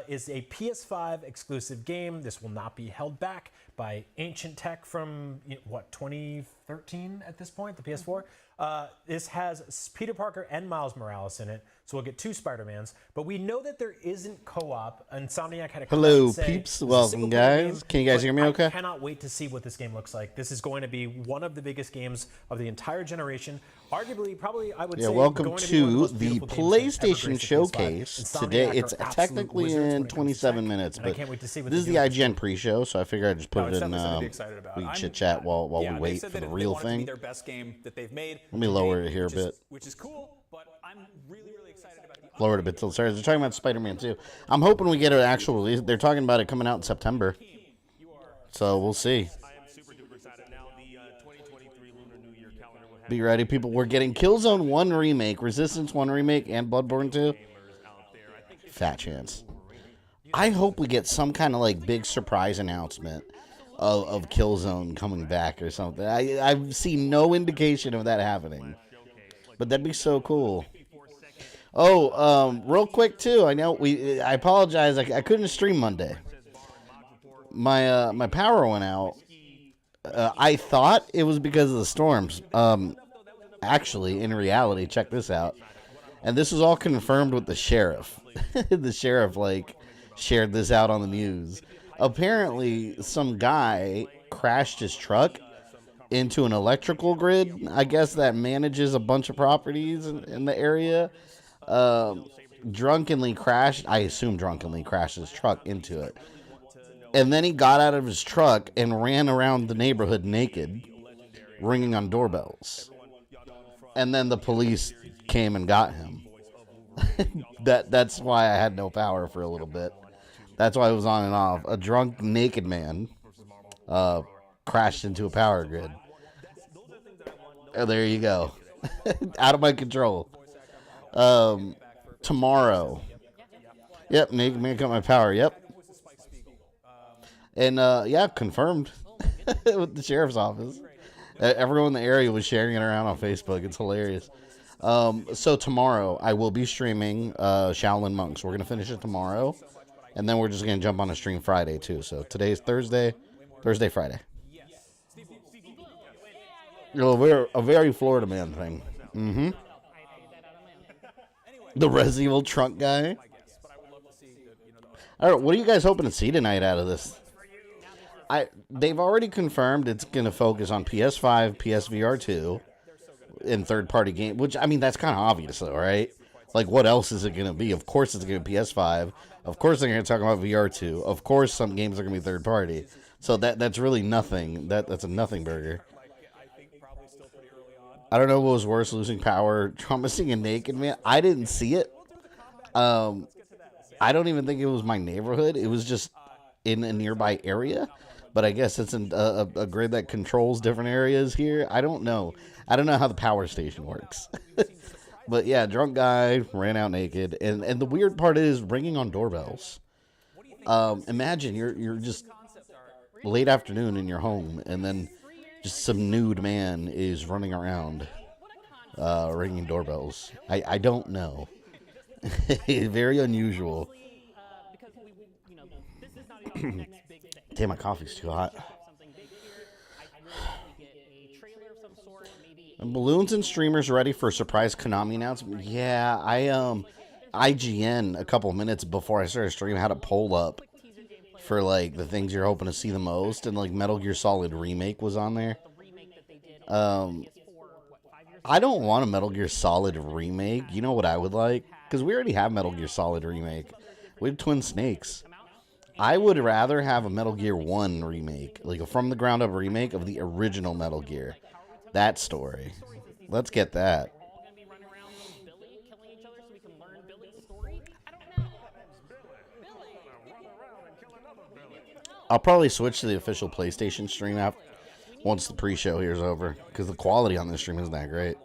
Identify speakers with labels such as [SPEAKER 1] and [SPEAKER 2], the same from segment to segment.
[SPEAKER 1] is a PS5 exclusive game. This will not be held back by ancient tech from, 2013 at this point, the PS4. This has Peter Parker and Miles Morales in it, so we'll get 2 Spider-Mans. But we know that there isn't co-op. Insomniac had a come out and say,
[SPEAKER 2] peeps, welcome guys. Can you guys hear me okay?
[SPEAKER 1] I cannot wait to see what this game looks like. This is going to be one of the biggest games of the entire generation. Arguably, probably, I would say,
[SPEAKER 2] welcome to the PlayStation Showcase. Today, it's technically in 27 minutes, but this is the IGN pre-show, so I figured I'd just put it in, we chit-chat while we wait for the real thing. Let me lower it here a bit.
[SPEAKER 3] Which is cool, but I'm really excited about the
[SPEAKER 2] lower it a bit till sorry. They're talking about Spider-Man 2. I'm hoping we get an actual release. They're talking about it coming out in September. So we'll see. Be ready, people. We're getting Killzone 1 Remake, Resistance 1 Remake, and Bloodborne 2. Fat chance. I hope we get some kind of like big surprise announcement of Killzone coming back or something. I've seen no indication of that happening. But that'd be so cool. Oh, real quick too. I know I apologize. I couldn't stream Monday. My power went out. I thought it was because of the storms. Actually, in reality, check this out. And this was all confirmed with the sheriff. The sheriff, shared this out on the news. Apparently, some guy crashed his truck into an electrical grid, I guess, that manages a bunch of properties in the area. Drunkenly crashed his truck into it. And then he got out of his truck and ran around the neighborhood naked, ringing on doorbells. And then the police came and got him. That's why I had no power for a little bit. That's why it was on and off. A drunk, naked man crashed into a power grid. Oh, there you go. Out of my control. Tomorrow. Yep, naked man cut my power. Yep. And, confirmed with the sheriff's office. Everyone in the area was sharing it around on Facebook. It's hilarious. So tomorrow, I will be streaming Shaolin Monks. We're going to finish it tomorrow. And then we're just going to jump on a stream Friday, too. So today's Thursday, Friday. A very Florida man thing. Mm-hmm. The Resident Evil trunk guy. All right, what are you guys hoping to see tonight out of this? They've already confirmed it's going to focus on PS5, PSVR2, and third-party game. Which, I mean, that's kind of obvious, though, right? Like, what else is it going to be? Of course it's going to be PS5. Of course they're going to talk about VR2. Of course some games are going to be third-party. So that's really nothing. That's a nothing burger. I don't know what was worse, losing power, promising a naked man. I didn't see it. I don't even think it was my neighborhood. It was just in a nearby area. But I guess it's a grid that controls different areas here. I don't know. I don't know how the power station works. But yeah, drunk guy ran out naked. And the weird part is ringing on doorbells. Imagine you're just late afternoon in your home, and then just some nude man is running around ringing doorbells. I don't know. Very unusual. Damn, my coffee's too hot. And balloons and streamers ready for a surprise Konami announcement. Yeah, IGN a couple minutes before I started streaming had a poll up for the things you're hoping to see the most, and Metal Gear Solid Remake was on there. I don't want a Metal Gear Solid Remake. You know what I would like? Because we already have Metal Gear Solid Remake. We have Twin Snakes. I would rather have a Metal Gear 1 remake, like a from the ground up remake of the original Metal Gear. That story. Let's get that. I'll probably switch to the official PlayStation stream app once the pre-show here is over, because the quality on this stream isn't that great.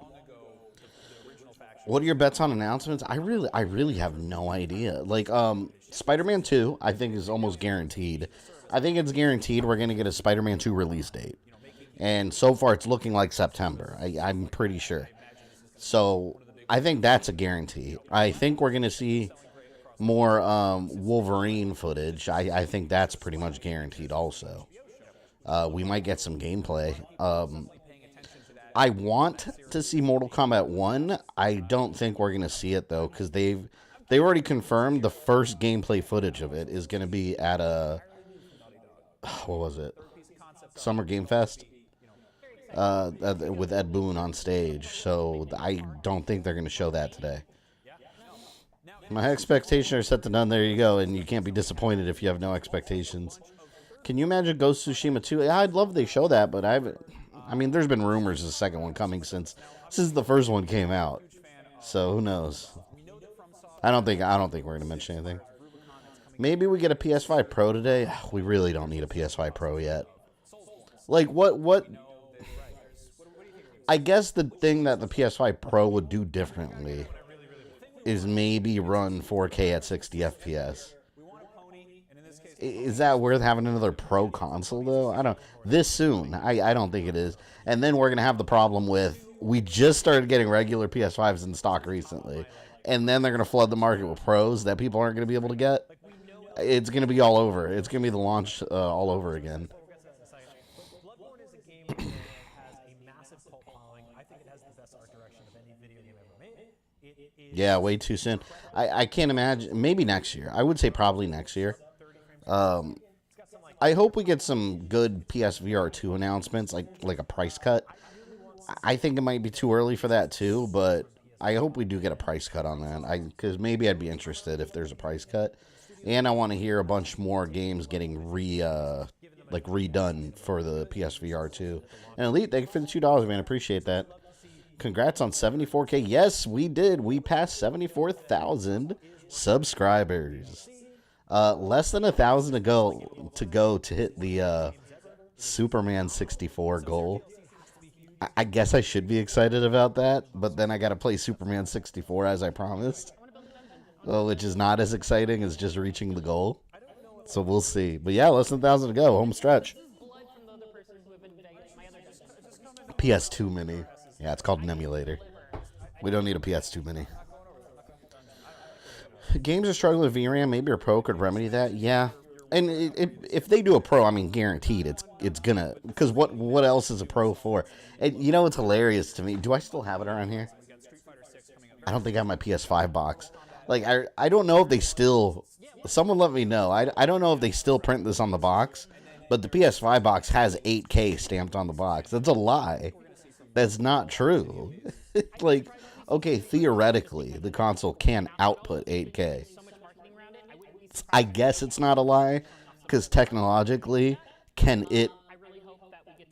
[SPEAKER 2] What are your bets on announcements? I really have no idea. Spider-Man 2, I think, is almost guaranteed. I think it's guaranteed we're going to get a Spider-Man 2 release date. And so far, it's looking like September. I'm pretty sure. So, I think that's a guarantee. I think we're going to see more Wolverine footage. I think that's pretty much guaranteed also. We might get some gameplay. I want to see Mortal Kombat 1. I don't think we're going to see it, though, because they already confirmed the first gameplay footage of it is going to be at a... What was it? Summer Game Fest? With Ed Boon on stage. So I don't think they're going to show that today. My expectations are set to none. There you go. And you can't be disappointed if you have no expectations. Can you imagine Ghost of Tsushima 2? Yeah, I'd love they show that, but I mean, there's been rumors of the second one coming since the first one came out. So who knows? I don't think we're going to mention anything. Maybe we get a PS5 Pro today. We really don't need a PS5 Pro yet. Like what I guess the thing that the PS5 Pro would do differently is maybe run 4K at 60 FPS. Is that worth having another Pro console, though? I don't... This soon. I don't think it is. And then we're going to have the problem with... We just started getting regular PS5s in stock recently. And then they're going to flood the market with Pros that people aren't going to be able to get. It's going to be all over. It's going to be the launch all over again. Yeah, way too soon. I can't imagine. Maybe next year. I would say probably next year. I hope we get some good PSVR2 announcements, like a price cut. I think it might be too early for that too, but I hope we do get a price cut on that. Because maybe I'd be interested if there's a price cut. And I want to hear a bunch more games getting redone for the PSVR2. And Elite, thank you for the $2, man. Appreciate that. Congrats on 74K. Yes, we did. We passed 74,000 subscribers. Less than 1,000 to go to hit the Superman 64 goal. I guess I should be excited about that, but then I got to play Superman 64 as I promised, which is not as exciting as just reaching the goal. So we'll see. But yeah, less than 1,000 to go. Home stretch. PS2 Mini. Yeah, it's called an emulator. We don't need a PS2 Mini. Games are struggling with VRAM. Maybe a Pro could remedy that. Yeah. And if they do a Pro, I mean, guaranteed it's gonna... Because what else is a Pro for? And you know what's hilarious to me? Do I still have it around here? I don't think I have my PS5 box. Like, I don't know if they still... Someone let me know. I don't know if they still print this on the box, but the PS5 box has 8K stamped on the box. That's a lie. That's not true. Like, okay, theoretically, the console can output 8K. I guess it's not a lie, because technologically, can it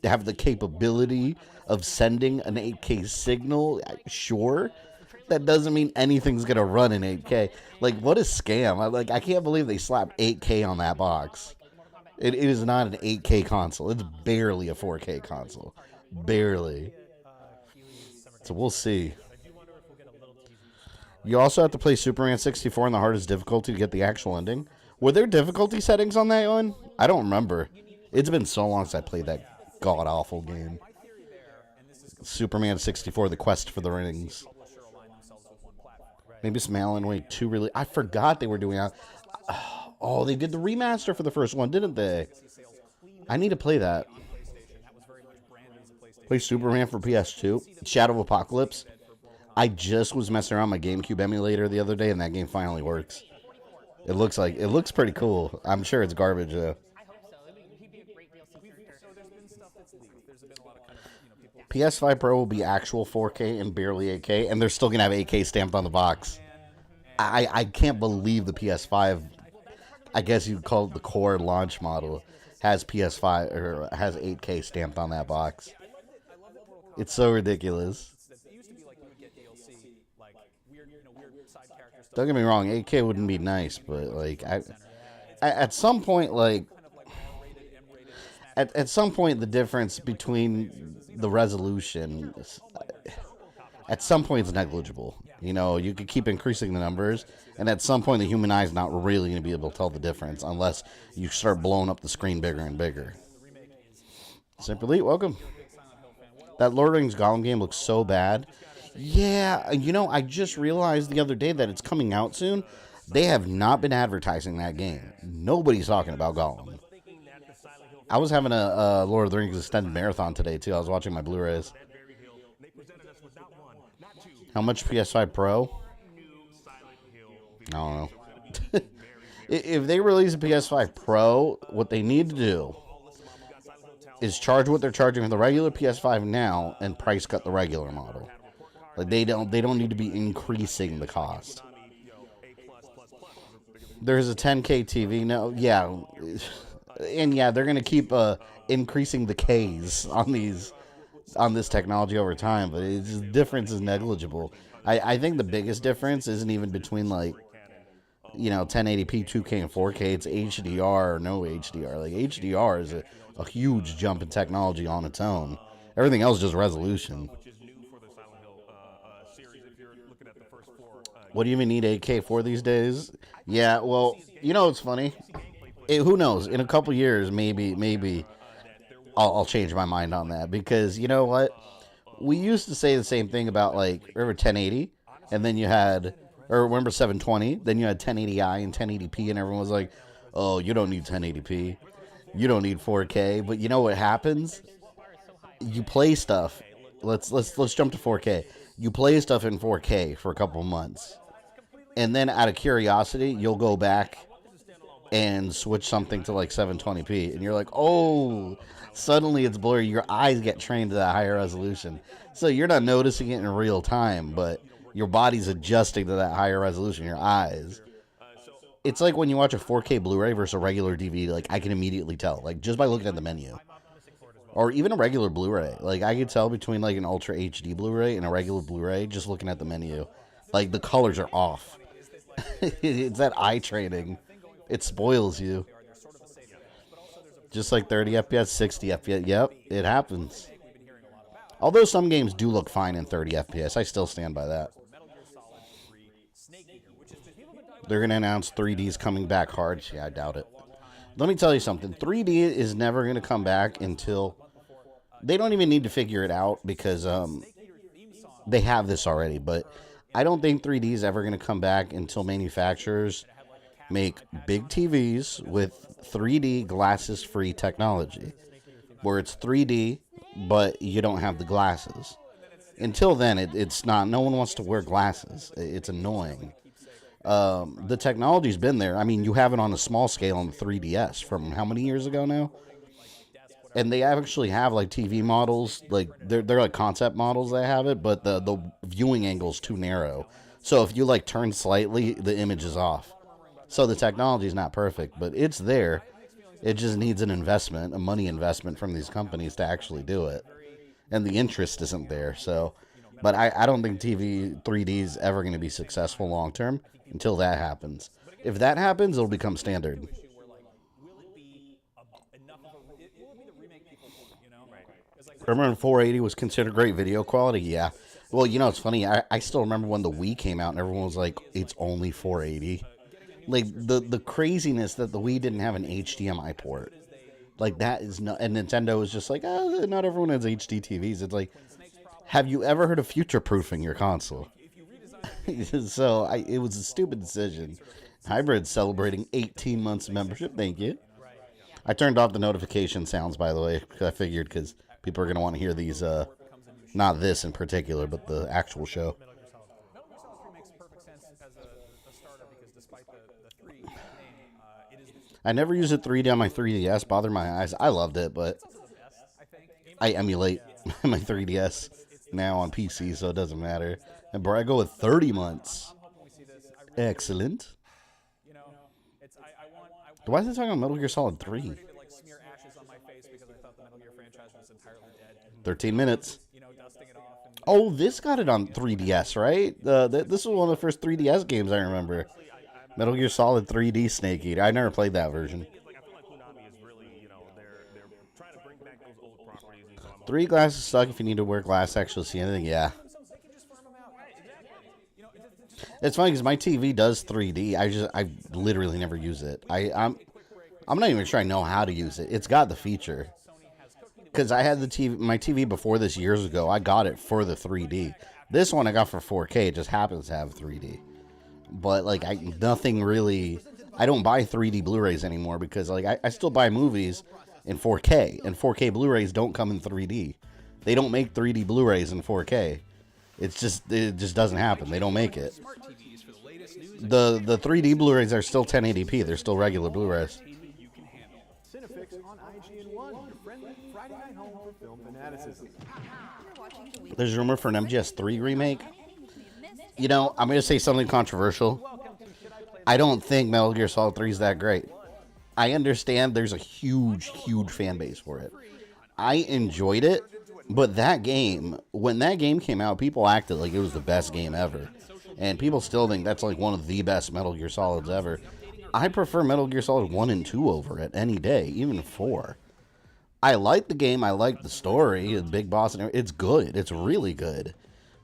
[SPEAKER 2] have the capability of sending an 8K signal? Sure. That doesn't mean anything's going to run in 8K. Like, what a scam. I can't believe they slapped 8K on that box. It is not an 8K console. It's barely a 4K console. Barely. So we'll see. You also have to play Superman 64 in the hardest difficulty to get the actual ending. Were there difficulty settings on that one? I don't remember. It's been so long since I played that god-awful game. Superman 64, The Quest for the Rings. Maybe some Alan Wake 2 really... I forgot they were doing that. Oh, they did the remaster for the first one, didn't they? I need to play that. Play Superman for PS2. Shadow of Apocalypse. I just was messing around my GameCube emulator the other day, and that game finally works. It looks pretty cool. I'm sure it's garbage, though. PS5 Pro will be actual 4K and barely 8K, and they're still going to have 8K stamped on the box. I can't believe the PS5, I guess you'd call it the core launch model, has PS5 or has 8K stamped on that box. It's so ridiculous. Don't get me wrong, 8K wouldn't be nice, but like at some point, like at some point, the difference between the resolution, at some point, it's negligible. You know, you could keep increasing the numbers, and at some point, the human eye is not really going to be able to tell the difference unless you start blowing up the screen bigger and bigger. Simple Elite, welcome. That Lord of the Rings Gollum game looks so bad. Yeah, you know, I just realized the other day that it's coming out soon. They have not been advertising that game. Nobody's talking about Gollum. I was having a Lord of the Rings extended marathon today, too. I was watching my Blu-rays. How much PS5 Pro? I don't know. If they release a PS5 Pro, what they need to do is charge what they're charging for the regular PS5 now and price cut the regular model. Like they don't need to be increasing the cost. There's a 10K TV now. Yeah. And yeah, they're going to keep increasing the Ks on this technology over time, but the difference is negligible. I think the biggest difference isn't even between, like, 1080p, 2K, and 4K. It's HDR or no HDR. Like, HDR is a huge jump in technology on its own. Everything else is just resolution. What do you even need 8K for these days? Yeah, well, it's funny. Who knows? In a couple years, maybe I'll change my mind on that. Because, you know what? We used to say the same thing about, like, remember 1080? And then you had, or remember 720? Then you had 1080i and 1080p, and everyone was like, oh, you don't need 1080p. You don't need 4K. But you know what happens? You play stuff. Let's jump to 4K. You play stuff in 4K for a couple months. And then out of curiosity, you'll go back and switch something to like 720p, and you're like, oh, suddenly it's blurry. Your eyes get trained to that higher resolution, so you're not noticing it in real time, but your body's adjusting to that higher resolution. Your eyes. It's like when you watch a 4K Blu-ray versus a regular DVD. Like, I can immediately tell, like, just by looking at the menu, or even a regular Blu-ray. Like, I could tell between like an Ultra HD Blu-ray and a regular Blu-ray just looking at the menu. Like, the colors are off. It's that eye training. It spoils you. Just like 30 FPS, 60 FPS. Yep, it happens. Although some games do look fine in 30 FPS, I still stand by that. They're going to announce 3D's coming back hard. Yeah, I doubt it. Let me tell you something. 3D is never going to come back until... They don't even need to figure it out because they have this already. But I don't think 3D is ever going to come back until manufacturers make big TVs with 3D glasses-free technology, where it's 3D, but you don't have the glasses. Until then, it's not. No one wants to wear glasses. It's annoying. The technology's been there. I mean, you have it on a small scale on the 3DS from how many years ago now? And they actually have like TV models, like they're like concept models that have it, but the viewing angle's too narrow. So if you like turn slightly, the image is off. So the technology is not perfect, but it's there. It just needs an investment, a money investment from these companies to actually do it. And the interest isn't there. So, but I don't think TV 3D is ever going to be successful long term until that happens. If that happens, it'll become standard. Remember when 480 was considered great video quality? Yeah. Well, it's funny. I still remember when the Wii came out and everyone was like, it's only 480. Like, the craziness that the Wii didn't have an HDMI port. Like, that is not... And Nintendo was just like, not everyone has HD TVs. It's like, have you ever heard of future-proofing your console? So, it was a stupid decision. Hybrid's celebrating 18 months of membership. Thank you. I turned off the notification sounds, by the way, because I figured because people are going to want to hear these, not this in particular, but the actual show. I never used a 3D on my 3DS. Bothered my eyes. I loved it, but I emulate my 3DS now on PC, so it doesn't matter. And bro, I go with 30 months. Excellent. Why is it talking about Metal Gear Solid 3? 13 minutes. Oh, this got it on 3DS, right? This was one of the first 3DS games I remember. Metal Gear Solid 3D Snake Eater. I never played that version. 3 glasses suck if you need to wear glass to actually see anything. Yeah. It's funny because my TV does 3D. I literally never use it. I'm not even sure I know how to use it. It's got the feature. Because I had my TV before this years ago. I got it for the 3D. This one I got for 4K. It just happens to have 3D. but like nothing really. I don't buy 3D Blu-rays anymore because like I still buy movies in 4K, and 4K Blu-rays don't come in 3D. They don't make 3D Blu-rays in 4K. It just doesn't happen. They don't make it. The 3D Blu-rays are still 1080p. They're still regular Blu-rays. There's rumor for an MGS3 remake. You know, I'm going to say something controversial. I don't think Metal Gear Solid 3 is that great. I understand there's a huge fan base for it. I enjoyed it, but that game, when that game came out, people acted like it was the best game ever. And people still think that's like one of the best Metal Gear Solids ever. I prefer Metal Gear Solid 1 and 2 over it any day, even 4. I like the game. I like the story. The big boss and everything. It's good. It's really good.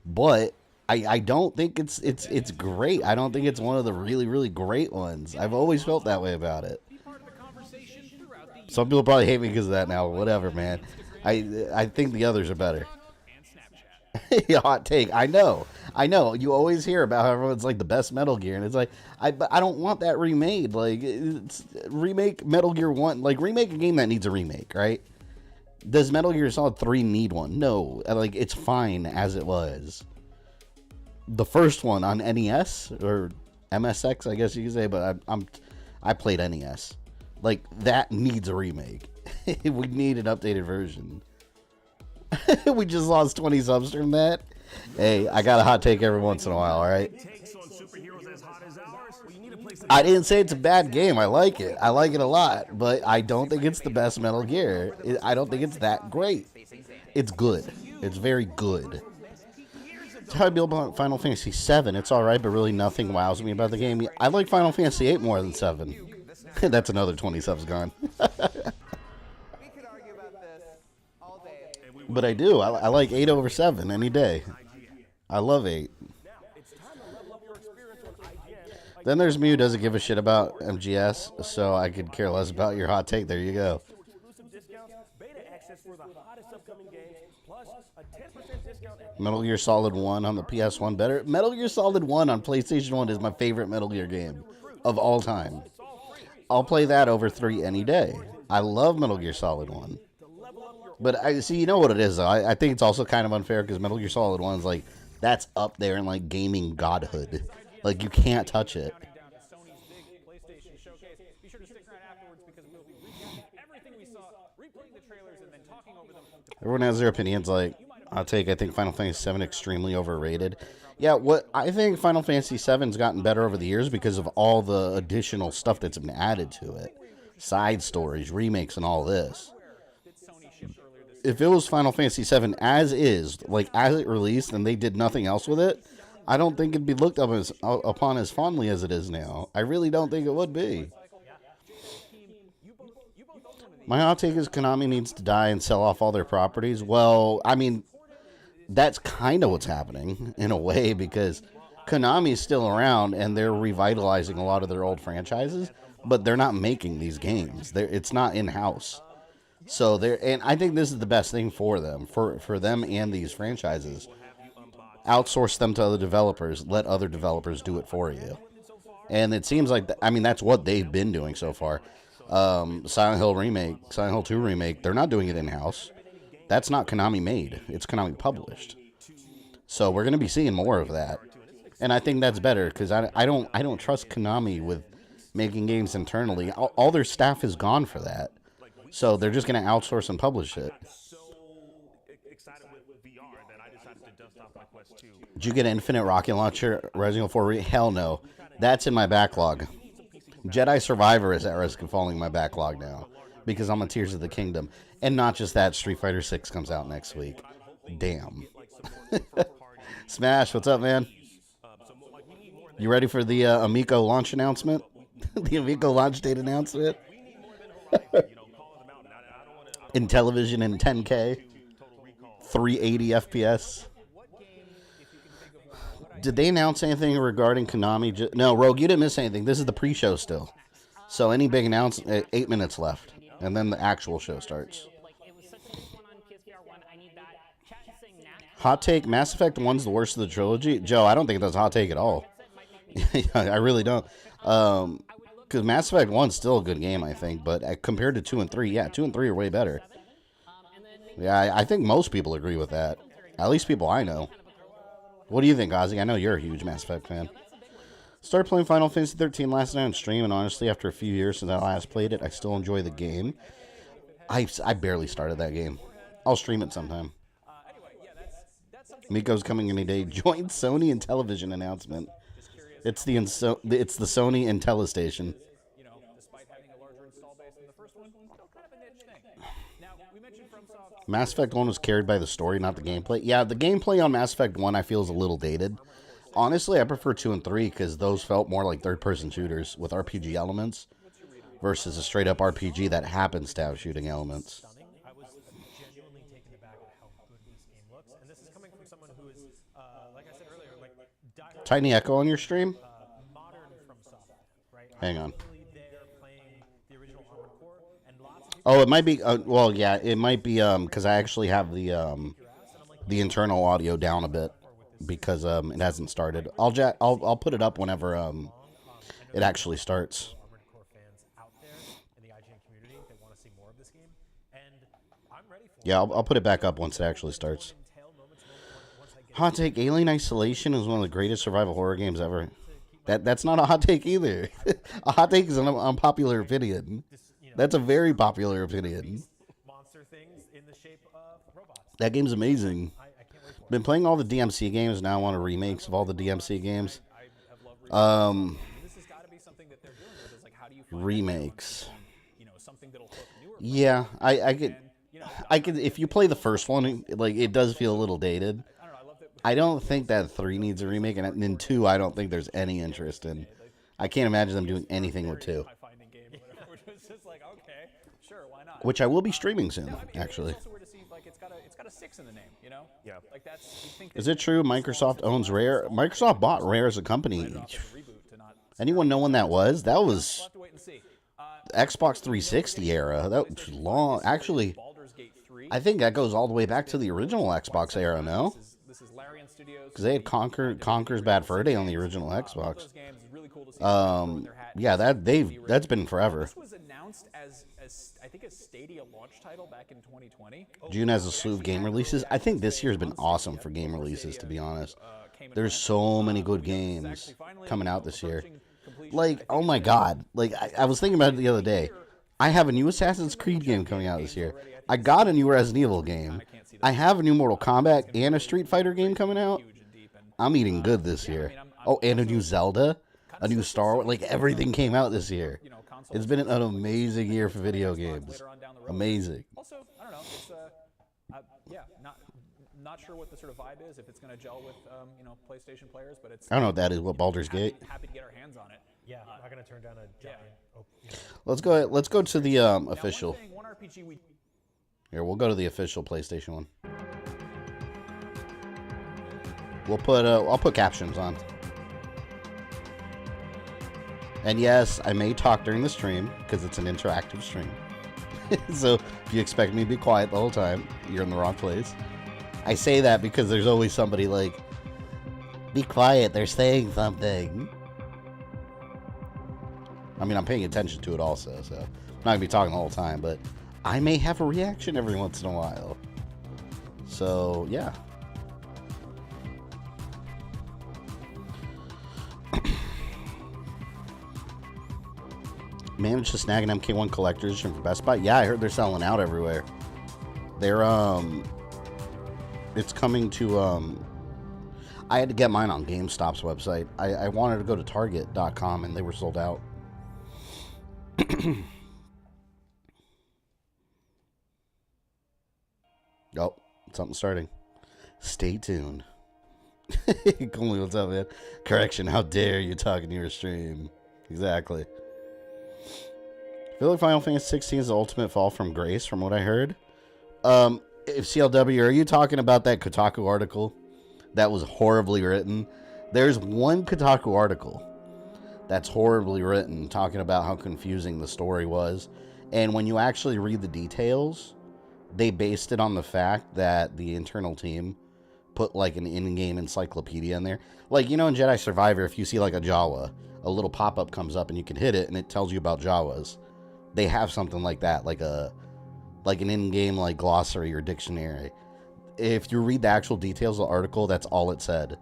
[SPEAKER 2] But I don't think it's great. I don't think it's one of the really great ones. I've always felt that way about it. Some people probably hate me because of that now. Whatever, man. I think the others are better. Hot take. I know. You always hear about how everyone's like the best Metal Gear, and it's like I don't want that remade. Like remake Metal Gear 1. Like remake a game that needs a remake, right? Does Metal Gear Solid 3 need one? No. Like it's fine as it was. The first one on NES or MSX, I guess you could say, but I played NES. Like that needs a remake. We need an updated version. We just lost 20 subs from that. Hey, I got a hot take every once in a while, all right? I didn't say it's a bad game. I like it. I like it a lot, but I don't think it's the best Metal Gear. I don't think it's that great. It's good. It's very good. That's how I feel about Final Fantasy VII. It's all right, but really nothing wows me about the game. I like Final Fantasy VIII more than 7. That's another 20 subs gone. But I do. I like 8 over 7 any day. I love 8. Then there's me who doesn't give a shit about MGS, so I could care less about your hot take. There you go. Metal Gear Solid 1 on the PS1 better. Metal Gear Solid 1 on PlayStation 1 is my favorite Metal Gear game of all time. I'll play that over 3 any day. I love Metal Gear Solid 1. But I see, you know what it is, though? I think it's also kind of unfair because Metal Gear Solid 1 is like, that's up there in like gaming godhood. Like, you can't touch it. Everyone has their opinions. Like, I think Final Fantasy VII extremely overrated. Yeah, what I think Final Fantasy VII's gotten better over the years because of all the additional stuff that's been added to it. Side stories, remakes, and all this. If it was Final Fantasy VII as is, like as it released, and they did nothing else with it, I don't think it'd be looked upon as fondly as it is now. I really don't think it would be. My hot take is Konami needs to die and sell off all their properties. Well, I mean, that's kind of what's happening in a way because Konami's still around and they're revitalizing a lot of their old franchises, but they're not making these games. It's not in-house. So and I think this is the best thing for them, for them and these franchises. Outsource them to other developers. Let other developers do it for you. And it seems like, that's what they've been doing so far. Silent Hill 2 remake, they're not doing it in-house. That's not Konami made. It's Konami published. So we're going to be seeing more of that. And I think that's better because I don't trust Konami with making games internally. All their staff is gone for that. So they're just going to outsource and publish it. Did you get Infinite Rocket Launcher, Resident Evil 4? Hell no. That's in my backlog. Jedi Survivor is at risk of falling in my backlog now because I'm on Tears of the Kingdom. And not just that, Street Fighter 6 comes out next week. Damn. Smash, what's up, man? You ready for the Amico launch announcement? The Amico launch date announcement? In television in 10K, 380 FPS. Did they announce anything regarding Konami? No, Rogue, you didn't miss anything. This is the pre-show still. So any big announcement, 8 minutes left. And then the actual show starts. Hot take, Mass Effect 1's the worst of the trilogy? Joe, I don't think that's a hot take at all. I really don't. Because Mass Effect 1's still a good game, I think, but compared to 2 and 3, yeah, 2 and 3 are way better. Yeah, I think most people agree with that. At least people I know. What do you think, Ozzy? I know you're a huge Mass Effect fan. Started playing Final Fantasy 13 last night on stream, and honestly, after a few years since I last played it, I still enjoy the game. I barely started that game. I'll stream it sometime. Miko's coming any day. Joint Sony and television announcement. It's the Sony IntelliStation.
[SPEAKER 3] You know, despite having a larger install base than the first one, still kind of a niche thing. Now, we mentioned FromSoft.
[SPEAKER 2] Mass Effect 1 was carried by the story, not the gameplay. Yeah, the gameplay on Mass Effect 1 I feel is a little dated. Honestly, I prefer 2 and 3 because those felt more like third-person shooters with RPG elements versus a straight-up RPG that happens to have shooting elements.
[SPEAKER 1] I was genuinely taken aback at how good this game looks, and this is coming from someone who is, like I said earlier, like diehard
[SPEAKER 2] Tiny Echo on your stream?
[SPEAKER 1] modern FromSoft, right?
[SPEAKER 2] Hang on.
[SPEAKER 1] Really there playing the original Armored Core, and lots of people
[SPEAKER 2] Oh, it might be. Well, yeah, it might be. Because I actually have the internal audio down a bit because it hasn't started. I'll put it up whenever it actually starts.
[SPEAKER 1] Armored Core fans out there in the IGN community that want to see more of this game, and I'm ready for
[SPEAKER 2] Yeah, I'll put it back up once it actually starts. Hot take: Alien Isolation is one of the greatest survival horror games ever. That's not a hot take either. A hot take is an unpopular opinion. That's a very popular opinion.
[SPEAKER 1] monster things in the shape of robots.
[SPEAKER 2] That game's amazing.
[SPEAKER 1] I can't wait for it.
[SPEAKER 2] Been playing all the DMC games. Now I want remakes of all the DMC games.
[SPEAKER 3] I have loved this has got to be something that they're dealing with. Is like, how do you find
[SPEAKER 2] Remakes.
[SPEAKER 3] you know, something that'll hook newer
[SPEAKER 2] Yeah, I could.
[SPEAKER 3] you know,
[SPEAKER 2] I could. If you play the first one, like it does feel a little dated.
[SPEAKER 3] I don't know. I love that.
[SPEAKER 2] I don't think that 3 needs a remake, and in 2, I don't think there's any interest in. I can't imagine them doing anything with 2.
[SPEAKER 3] High finding game, or whatever, which was just like, okay, sure, why not?
[SPEAKER 2] Which I will be streaming soon, actually.
[SPEAKER 3] It's also weird to see like it's got a 6 in the name, you know? Yeah. Like that's. You think
[SPEAKER 2] Is it true Microsoft owns Rare? Microsoft bought Rare as a company.
[SPEAKER 3] reboot to not.
[SPEAKER 2] Anyone know when that was? That was
[SPEAKER 3] We'll have to wait and see.
[SPEAKER 2] Xbox 360 era. That was long. Actually,
[SPEAKER 3] Baldur's Gate 3.
[SPEAKER 2] I think that goes all the way back to the original Xbox era, no?
[SPEAKER 3] This is Larian Studios.
[SPEAKER 2] Because they had Conker's Bad Fur Day on the original Xbox.
[SPEAKER 3] Those games is really cool to see. Throwing their hat
[SPEAKER 2] Yeah, that's been forever.
[SPEAKER 3] This was announced as I think a Stadia launch title back in 2020.
[SPEAKER 2] June has a slew of game releases. I think this year's been awesome for game releases, to be honest. There's so many good games coming out this year. Like, oh my god. Like, I was thinking about it the other day. I have a new Assassin's Creed game coming out this year. I got a new Resident Evil game. I have a new Mortal Kombat and a Street Fighter game coming out. I'm eating good this year. Oh, and a new Zelda, a new Star Wars. Like, everything came out this year. It's been an amazing year for video games. Amazing.
[SPEAKER 3] Also, I don't know. It's yeah, not sure what the sort of vibe is if it's going to gel with you know, PlayStation players, but it's.
[SPEAKER 2] I don't know what that is. What Baldur's Gate?
[SPEAKER 3] Happy to get our hands on it.
[SPEAKER 1] Yeah, I'm not gonna turn down a giant. Oh, yeah.
[SPEAKER 2] Let's go to the official.
[SPEAKER 3] One RPG we.
[SPEAKER 2] Here, we'll go to the official PlayStation one. We'll put I'll put captions on. And yes, I may talk during the stream because it's an interactive stream. So if you expect me to be quiet the whole time, you're in the wrong place. I say that because there's always somebody like, be quiet, they're saying something. I mean, I'm paying attention to it also, so I'm not going to be talking the whole time, but I may have a reaction every once in a while. So, yeah. Managed to snag an MK1 collector's edition from Best Buy. Yeah, I heard they're selling out everywhere. They're, it's coming to, I had to get mine on GameStop's website. I wanted to go to Target.com and they were sold out. Oh, something's starting. Stay tuned. Cooley, what's up, man? Correction, how dare you talking to your stream? Exactly. I feel like Final Fantasy 16 is the ultimate fall from grace, from what I heard. If CLW, are you talking about that Kotaku article that was horribly written? There's one Kotaku article that's horribly written, talking about how confusing the story was. And when you actually read the details, they based it on the fact that the internal team put like an in-game encyclopedia in there. Like, you know, in Jedi Survivor, if you see like a Jawa, a little pop-up comes up and you can hit it and it tells you about Jawas. They have something like that, like an in-game like glossary or dictionary. If you read the actual details of the article, that's all it said.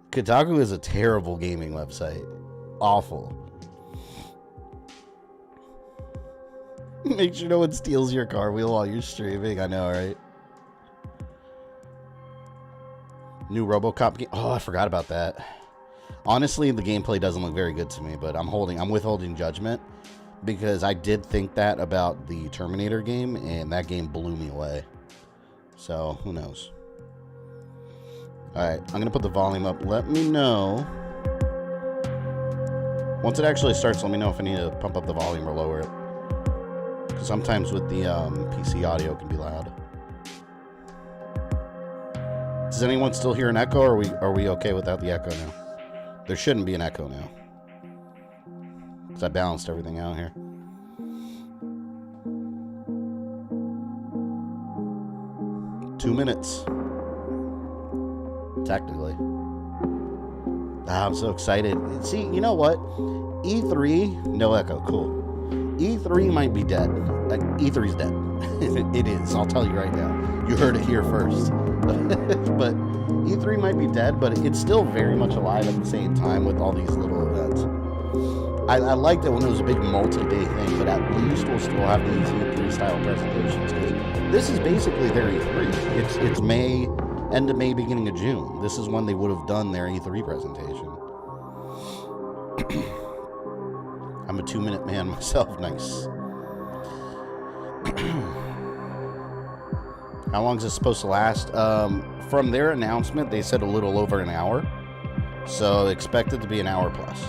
[SPEAKER 2] Kotaku is a terrible gaming website. Awful. Make sure no one steals your car wheel while you're streaming. I know, right? New RoboCop game. Oh, I forgot about that. Honestly, the gameplay doesn't look very good to me, but I'm withholding judgment because I did think that about the Terminator game, and that game blew me away. So, who knows? Alright, I'm going to put the volume up. Let me know. Once it actually starts, let me know if I need to pump up the volume or lower it. Because sometimes with the PC audio, it can be loud. Does anyone still hear an echo, or are we okay without the echo now? There shouldn't be an echo now. Because I balanced everything out here. Two minutes. Technically. I'm so excited. See, you know what? E3, no echo, cool. E3 might be dead. Like, E3's dead. It is, I'll tell you right now. You heard it here first. But E3 might be dead, but it's still very much alive at the same time with all these little events. I liked it when it was a big multi-day thing, but at least we'll still have these E3 style presentations, because this is basically their E3. It's May, end of May, beginning of June. This is when they would have done their E3 presentation. I'm a 2-minute man myself. Nice. How long is this supposed to last? From their announcement, they said a little over an hour. So expect it to be an hour plus.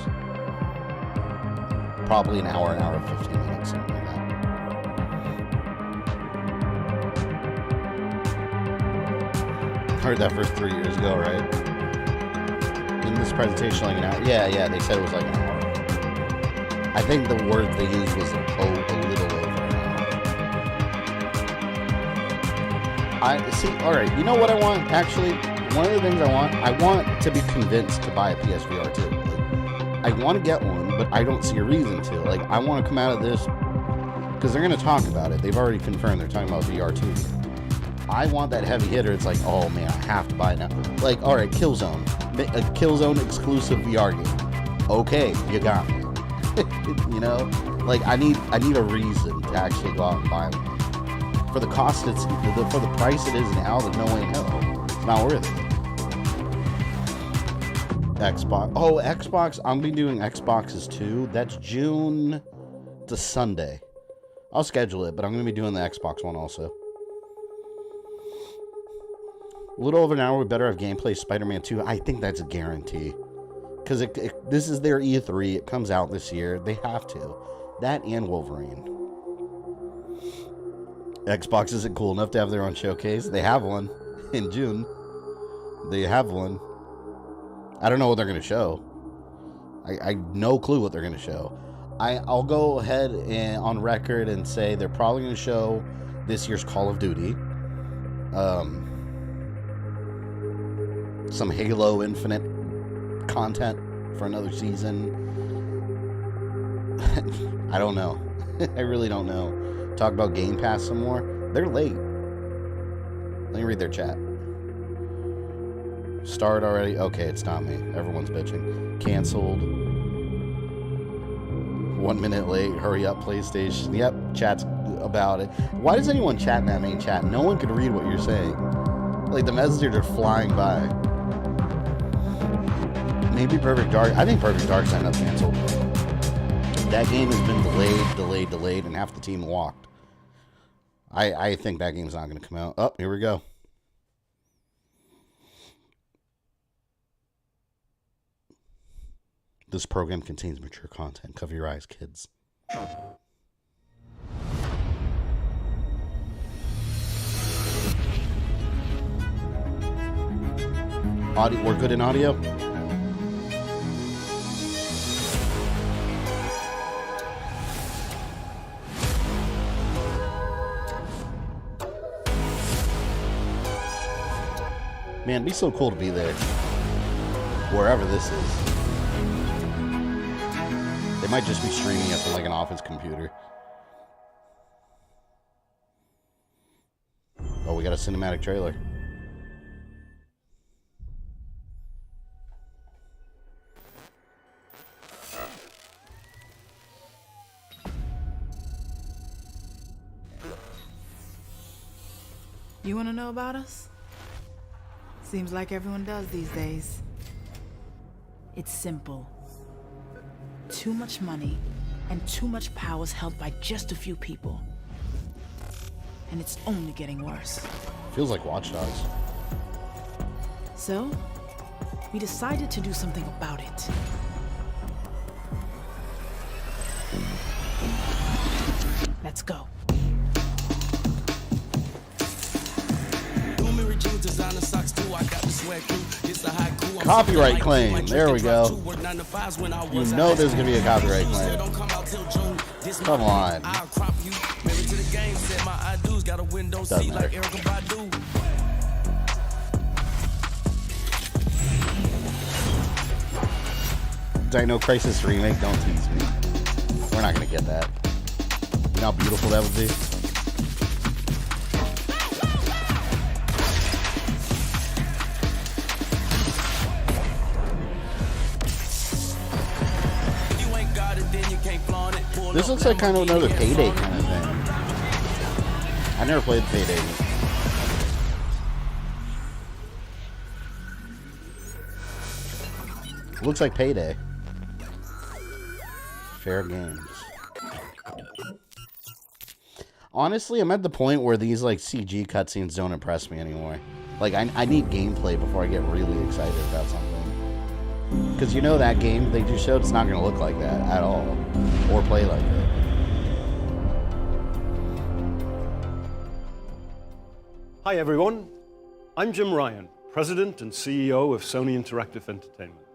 [SPEAKER 2] Probably an hour and 15 minutes, something like that. Heard that first 3 years ago, right? In this presentation, like an hour. Yeah, they said it was like an hour. I think the word they used was a little over an hour. I see. All right, you know what I want? Actually, one of the things I want to be convinced to buy a PSVR2. Like, I want to get one, but I don't see a reason to. Like, I want to come out of this because they're going to talk about it. They've already confirmed they're talking about VR2. I want that heavy hitter. It's like, oh man, I have to buy it now. Like, all right, Killzone, a Killzone exclusive VR game. Okay, you got me. You know, like I need a reason to actually go out and buy one. For the cost for the price it is now, there's no way in hell. It's not worth it. Xbox. Oh, Xbox. I'm gonna be doing Xboxes too. That's June to Sunday. I'll schedule it, but I'm gonna be doing the Xbox one also. A little over an hour, we better have gameplay Spider-Man 2. I think that's a guarantee. Because this is their E3. It comes out this year. They have to. That and Wolverine. Xbox isn't cool enough to have their own showcase. They have one in June. They have one. I don't know what they're going to show. I no clue what they're going to show. I'll go ahead and on record and say they're probably going to show this year's Call of Duty. Some Halo Infinite content for another season. I don't know. I really don't know. Talk about Game Pass some more. They're late. Let me read their chat. Start already? Okay, it's not me. Everyone's bitching. Canceled. 1 minute late. Hurry up, PlayStation. Yep, chat's about it. Why does anyone chat in that main chat? No one can read what you're saying. Like, the messages are flying by. Maybe Perfect Dark. I think Perfect Dark's ended up canceled. That game has been delayed, and half the team walked. I think that game's not going to come out. Oh, here we go. This program contains mature content. Cover your eyes, kids. Audio, we're good in audio? Man, it'd be so cool to be there. Wherever this is. They might just be streaming it from like an office computer. Oh, we got a cinematic trailer.
[SPEAKER 4] You want to know about us? Seems like everyone does these days. It's simple. Too much money and too much power is held by just a few people. And it's only getting worse.
[SPEAKER 2] Feels like Watch Dogs.
[SPEAKER 4] So, we decided to do something about it. Let's go.
[SPEAKER 2] Copyright claim. There we go. You know there's going to be a copyright claim. Come on. Doesn't matter. Dino Crisis Remake, don't tease me. We're not going to get that. You know how beautiful that would be? This looks like kind of another Payday kind of thing. I never played Payday. Looks like Payday. Fair games. Honestly, I'm at the point where these like CG cutscenes don't impress me anymore. Like I need gameplay before I get really excited about something. Because you know that game they just showed, it's not going to look like that at all. Or play like it.
[SPEAKER 5] Hi everyone, I'm Jim Ryan, President and CEO of Sony Interactive Entertainment.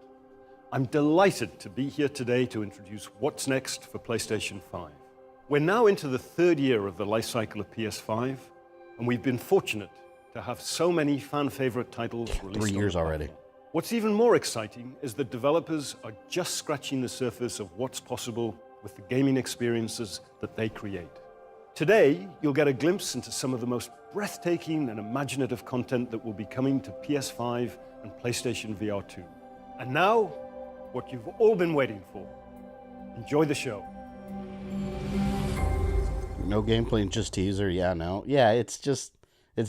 [SPEAKER 5] I'm delighted to be here today to introduce what's next for PlayStation 5. We're now into the third year of the life cycle of PS5, and we've been fortunate to have so many fan-favorite titles released.
[SPEAKER 2] 3 years already.
[SPEAKER 5] What's even more exciting is that developers are just scratching the surface of what's possible with the gaming experiences that they create. Today, you'll get a glimpse into some of the most breathtaking and imaginative content that will be coming to PS5 and PlayStation VR2. And now, what you've all been waiting for. Enjoy the show.
[SPEAKER 2] No gameplay, just teaser. Yeah, no. Yeah, it's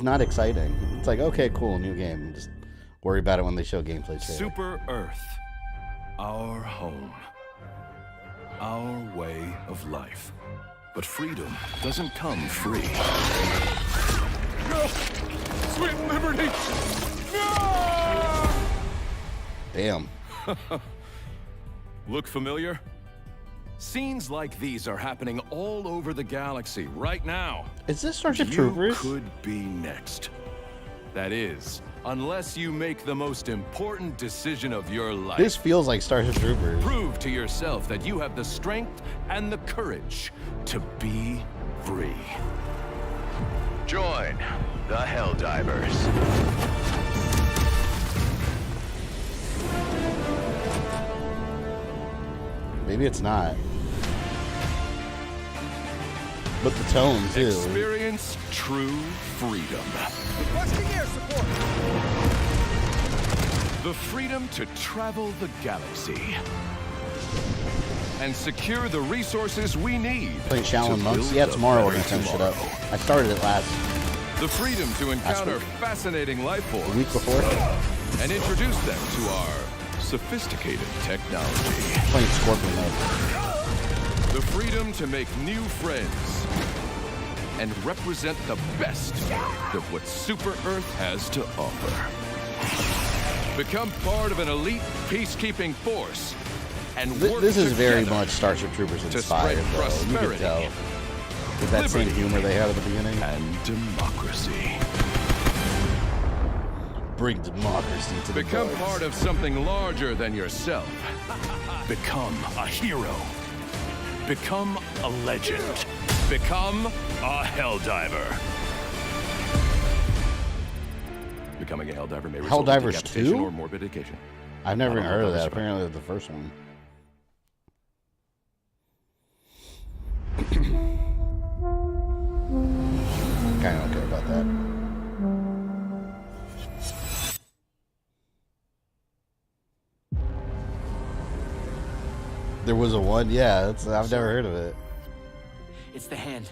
[SPEAKER 2] not exciting. It's like, okay, cool, new game. Just worry about it when they show gameplay trailer.
[SPEAKER 6] Super Earth, our home, our way of life. But freedom doesn't come free.
[SPEAKER 7] No! Sweet liberty! No!
[SPEAKER 2] Damn.
[SPEAKER 6] Look familiar? Scenes like these are happening all over the galaxy right now.
[SPEAKER 2] Is this Starship Troopers?
[SPEAKER 6] You could be next. That is, unless you make the most important decision of your life.
[SPEAKER 2] This feels like Starship Troopers.
[SPEAKER 6] Prove to yourself that you have the strength and the courage to be free.
[SPEAKER 8] Join the Helldivers.
[SPEAKER 2] Maybe it's not. But the tone, too.
[SPEAKER 6] Experience true freedom.
[SPEAKER 7] Requesting air support.
[SPEAKER 6] The freedom to travel the galaxy and secure the resources we need.
[SPEAKER 2] Playing Shaolin
[SPEAKER 6] to
[SPEAKER 2] Monks?
[SPEAKER 6] build
[SPEAKER 2] Yeah,
[SPEAKER 6] a
[SPEAKER 2] tomorrow we're
[SPEAKER 6] better
[SPEAKER 2] gonna finish it up.
[SPEAKER 6] tomorrow.
[SPEAKER 2] I started it last
[SPEAKER 6] The freedom to encounter
[SPEAKER 2] week.
[SPEAKER 6] fascinating life forms
[SPEAKER 2] week before.
[SPEAKER 6] and introduce them to our sophisticated technology.
[SPEAKER 2] Playing Scorpion mode.
[SPEAKER 6] The freedom to make new friends and represent the best of what Super Earth has to offer. Become part of an elite peacekeeping force and work
[SPEAKER 2] This is very
[SPEAKER 6] together
[SPEAKER 2] much Starship Troopers
[SPEAKER 6] to
[SPEAKER 2] inspired,
[SPEAKER 6] spread
[SPEAKER 2] though. You can
[SPEAKER 6] prosperity,
[SPEAKER 2] tell. With that same
[SPEAKER 6] liberty,
[SPEAKER 2] humor they had at the beginning.
[SPEAKER 6] and democracy.
[SPEAKER 2] Bring democracy to the
[SPEAKER 6] Become
[SPEAKER 2] boards.
[SPEAKER 6] part of something larger than yourself. Become a hero. Become a legend. Become a Helldiver. Becoming a Helldiver may result in
[SPEAKER 2] Helldivers
[SPEAKER 6] decapitation
[SPEAKER 2] 2?
[SPEAKER 6] or mortification.
[SPEAKER 2] I've never even heard of that.
[SPEAKER 6] Respect.
[SPEAKER 2] Apparently, the first one. Kind of don't care about that. There was a one, yeah. I've never heard of it.
[SPEAKER 9] It's the hand.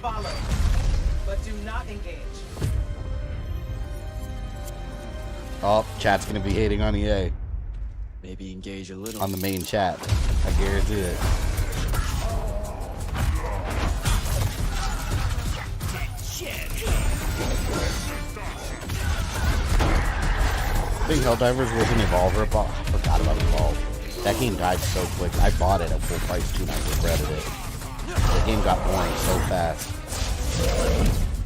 [SPEAKER 10] Follow, but do not engage.
[SPEAKER 2] Oh, chat's gonna be hating on EA
[SPEAKER 9] Maybe engage a little.
[SPEAKER 2] on the main chat. I guarantee it. I think Helldivers was an Evolver. I forgot about Evolve. That game died so quick. I bought it at full price too, and I regretted it. The game got boring so fast.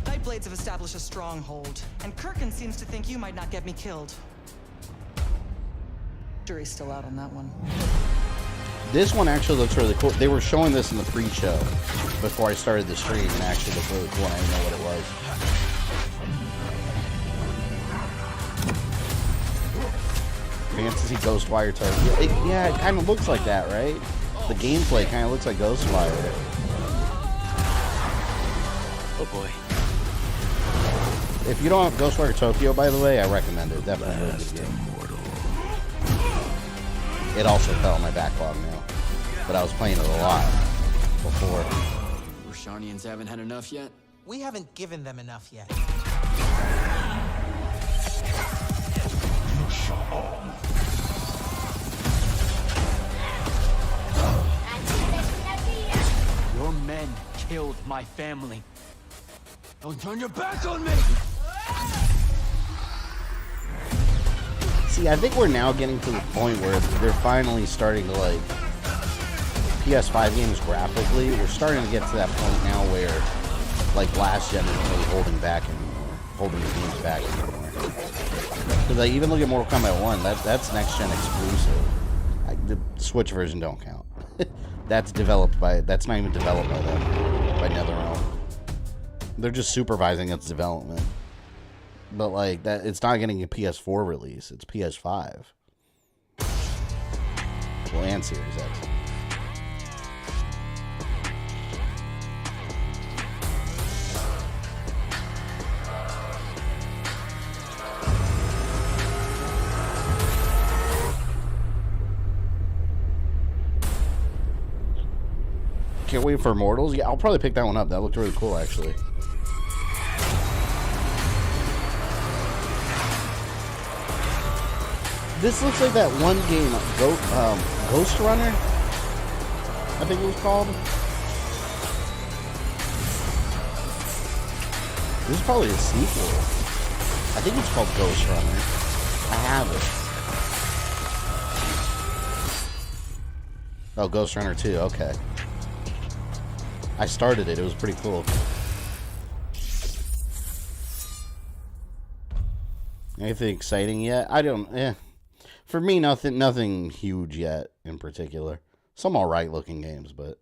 [SPEAKER 10] Nightblades have established a stronghold, and Kirkin seems to think you might not get me killed. Jury's still out on that one.
[SPEAKER 2] This one actually looks really cool. They were showing this in the pre-show before I started the stream, and it actually looked really cool, and I didn't know what it was. Fantasy Ghostwire type. Yeah, it kind of looks like that, right? The gameplay kind of looks like Ghostwire.
[SPEAKER 9] Oh boy.
[SPEAKER 2] If you don't have Ghostwire Tokyo, by the way, I recommend it. Definitely a really good game. It also fell on my backlog now, but I was playing it a lot before.
[SPEAKER 9] Roshanians haven't had enough yet?
[SPEAKER 10] We haven't given them enough yet.
[SPEAKER 9] Your men killed my family. Don't turn your back on me!
[SPEAKER 2] See, I think we're now getting to the point where they're finally starting to, like, PS5 games graphically. We're starting to get to that point now where, like, last gen isn't really holding back anymore. Holding the games back anymore. Because, like, even look at Mortal Kombat 1. That's next gen exclusive. The Switch version don't count. That's not even developed by them. By NetherRealm. They're just supervising its development. But, like, that, it's not getting a PS4 release. It's PS5. Well, and Series X. Can't wait for Immortals. Yeah, I'll probably pick that one up. That looked really cool, actually. This looks like that one game, Ghost Runner, I think it was called. This is probably a sequel. I think it's called Ghost Runner. I have it. Oh, Ghost Runner 2, okay. I started it, it was pretty cool. Anything exciting yet? I don't, For me, nothing huge yet in particular. Some alright looking games, but...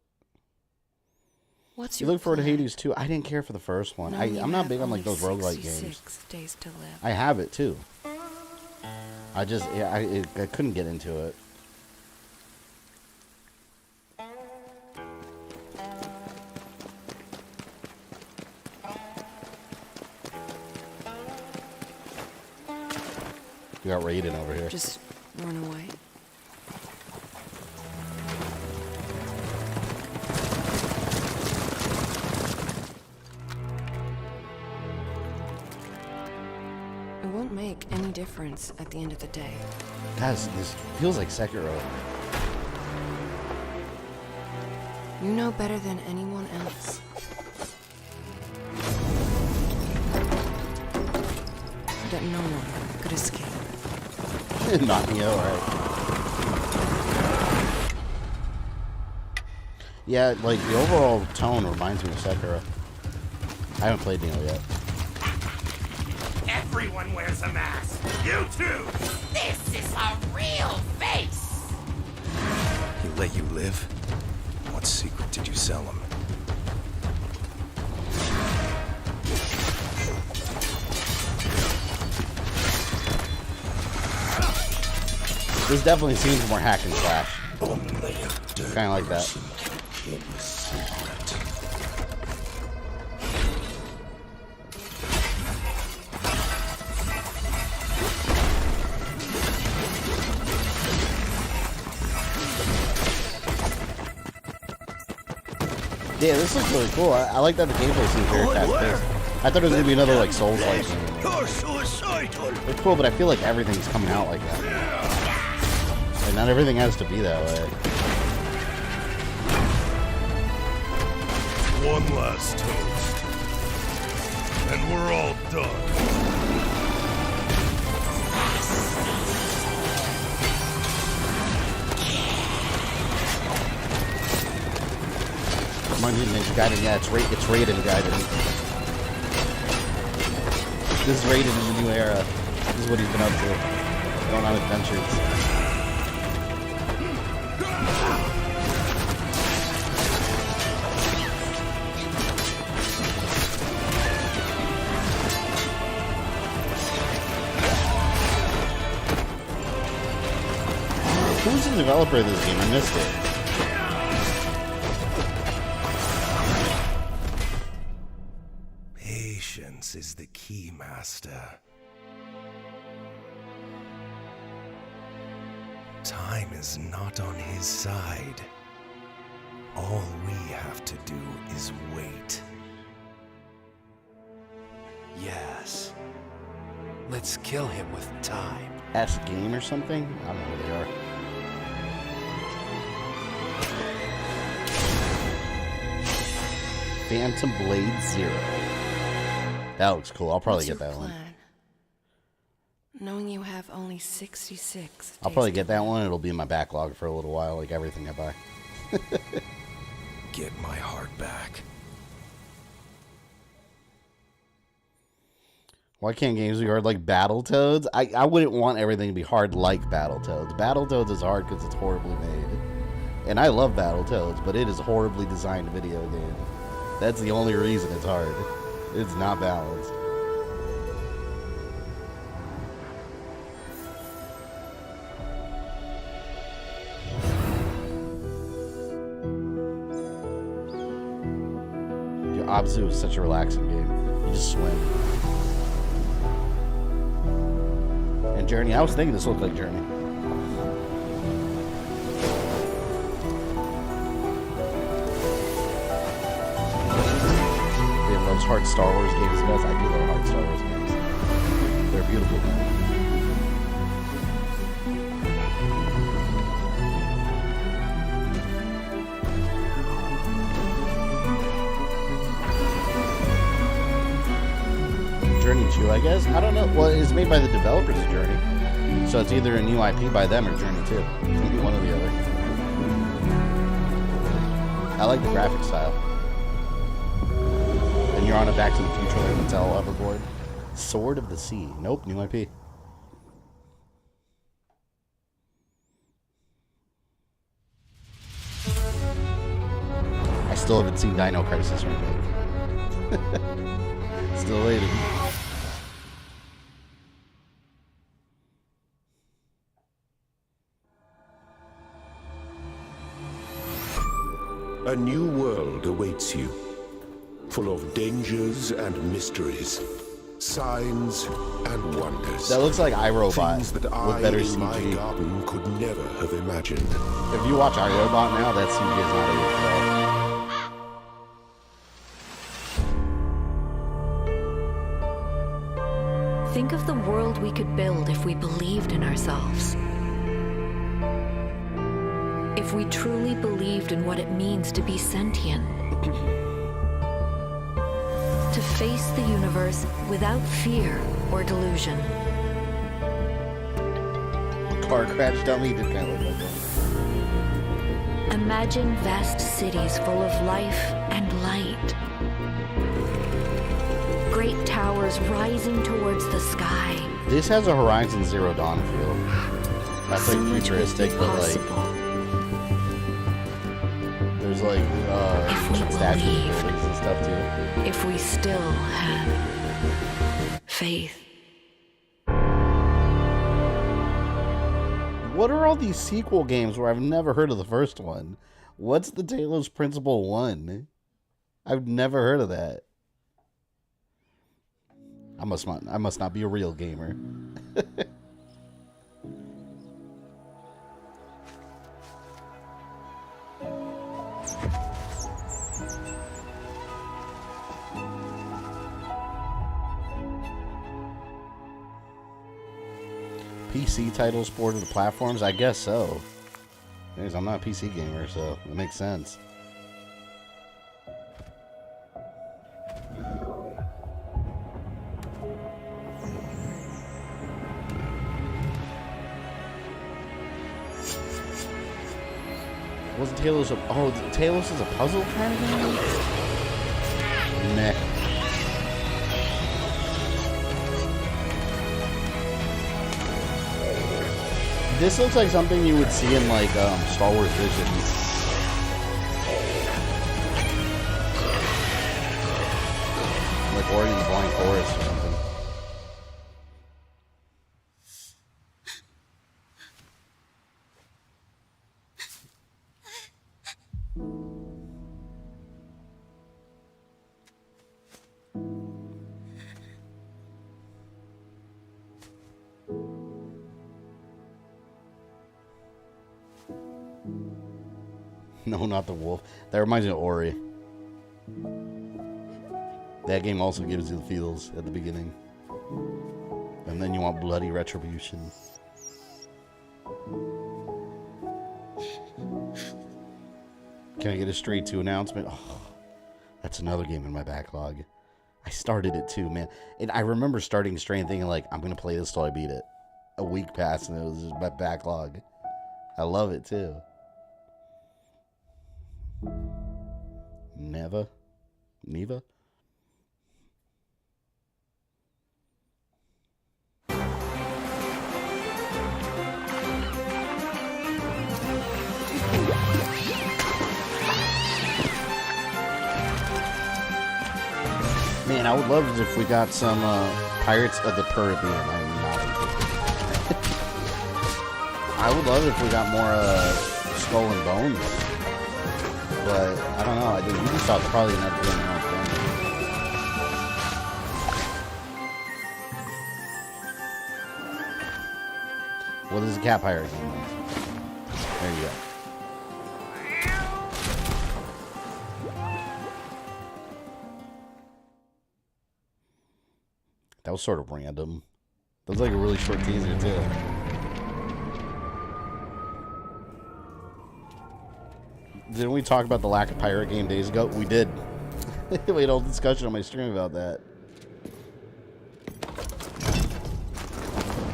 [SPEAKER 11] What's
[SPEAKER 2] you
[SPEAKER 11] your
[SPEAKER 2] look forward to
[SPEAKER 11] plan?
[SPEAKER 2] Hades 2? I didn't care for the first one. I'm not big on like those roguelike games.
[SPEAKER 11] Days to live.
[SPEAKER 2] I have it too. I just, I couldn't get into it. We got Raiden over here.
[SPEAKER 11] Just run away. It won't make any difference at the end of the day.
[SPEAKER 2] Guys, this feels like Sekiro.
[SPEAKER 11] You know better than anyone else. That no one could escape.
[SPEAKER 2] Not me, alright. Yeah, like the overall tone reminds me of Sekiro. I haven't played Neo yet.
[SPEAKER 7] Everyone wears a mask. You too. This is a real face.
[SPEAKER 12] He let you live? What secret did you sell him?
[SPEAKER 2] This definitely seems more hack and slash. Kind of like that. Yeah, this looks really cool. I like that the gameplay seems very fast-paced. I thought it was gonna be another like Souls-like game. It's cool, but I feel like everything's coming out like that. Like, not everything has to be that way.
[SPEAKER 13] One last toast, and we're all done.
[SPEAKER 2] Reminds me of Ninja Gaiden. Yeah, it's Raiden Gaiden. This is Raiden in the new era. This is what he's been up to. Going on adventures. Who's the developer of this game? I missed it.
[SPEAKER 13] Patience is the key, Master. Time is not on his side. All we have to do is wait.
[SPEAKER 12] Yes. Let's kill him with time.
[SPEAKER 2] S Game or something? I don't know who they are. Phantom Blade Zero. That looks cool. I'll probably get that one.
[SPEAKER 11] Knowing you have only 66.
[SPEAKER 2] I'll probably get that one. It'll be in my backlog for a little while, like everything I buy.
[SPEAKER 13] Get my heart back.
[SPEAKER 2] Why can't games be hard like Battletoads? I wouldn't want everything to be hard like Battletoads. Battletoads is hard because it's horribly made. And I love Battletoads, but it is a horribly designed video game. That's the only reason it's hard. It's not balanced. Dude, obviously it was such a relaxing game. You just swim. And Journey, I was thinking this looked like Journey. Loves hard Star Wars games. Guys, I do love hard Star Wars games. They're beautiful. Journey 2, I guess? I don't know. Well, it's made by the developers of Journey. So it's either a new IP by them or Journey 2. It can be one or the other. I like the graphic style. You're on a Back to the Future like Mattel hoverboard. Sword of the Sea. Nope, new IP. I still haven't seen Dino Crisis remake. Still waiting.
[SPEAKER 14] A new world awaits you. Full of dangers and mysteries, signs and wonders.
[SPEAKER 2] That looks like iRobot
[SPEAKER 14] Things that
[SPEAKER 2] with better
[SPEAKER 14] in my
[SPEAKER 2] CG.
[SPEAKER 14] garden could never have imagined.
[SPEAKER 2] If you watch iRobot now, that CG is not even
[SPEAKER 15] Think of the world we could build if we believed in ourselves. If we truly believed in what it means to be sentient. To face the universe without fear or delusion.
[SPEAKER 2] Car crash dummy did kind of look like that.
[SPEAKER 15] Imagine vast cities full of life and light. Great towers rising towards the sky.
[SPEAKER 2] This has a Horizon Zero Dawn feel. That's like futuristic, but like there's like statues and buildings and stuff too.
[SPEAKER 15] If we still had faith.
[SPEAKER 2] What are all these sequel games where I've never heard of the first one? What's the Talos Principle 1? I've never heard of that. I must not be a real gamer. PC titles ported to platforms? I guess so. Anyways, I'm not a PC gamer, so it makes sense. Wasn't Talos a... Oh, Talos is a puzzle kind of game? Meh. This looks like something you would see in, like, Star Wars Visions. Like Ori and the Blind Forest or something. No, not the wolf. That reminds me of Ori. That game also gives you the feels at the beginning. And then you want bloody retribution. Can I get a straight to announcement? Oh, that's another game in my backlog. I started it too, man. And I remember starting Stray and thinking, like, I'm going to play this till I beat it. A week passed and it was just my backlog. I love it too. Neva? Neva? Man, I would love it if we got some Pirates of the Caribbean. I'm not interested. I would love it if we got more Skull and Bones. But I don't know. I think Ubisoft's probably never doing their own thing. What is a cat pirate game? There you go. That was sort of random. That was like a really short teaser too. Didn't we talk about the lack of pirate game days ago? We did. We had a whole discussion on my stream about that.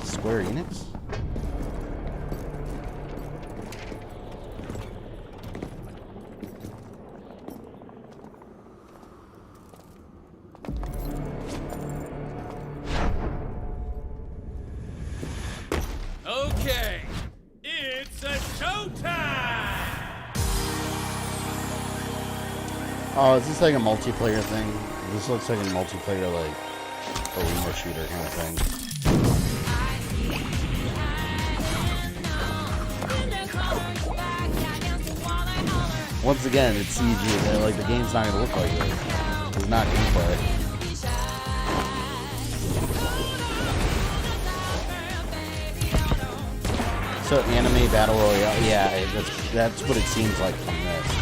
[SPEAKER 2] Square Enix?
[SPEAKER 16] Okay, it's a showtime!
[SPEAKER 2] Oh, is this like a multiplayer thing? This looks like a multiplayer, like, arena shooter kind of thing. Once again, it's CG. Like, the game's not going to look like this. It's not gameplay. So, anime battle royale, yeah, that's what it seems like from this.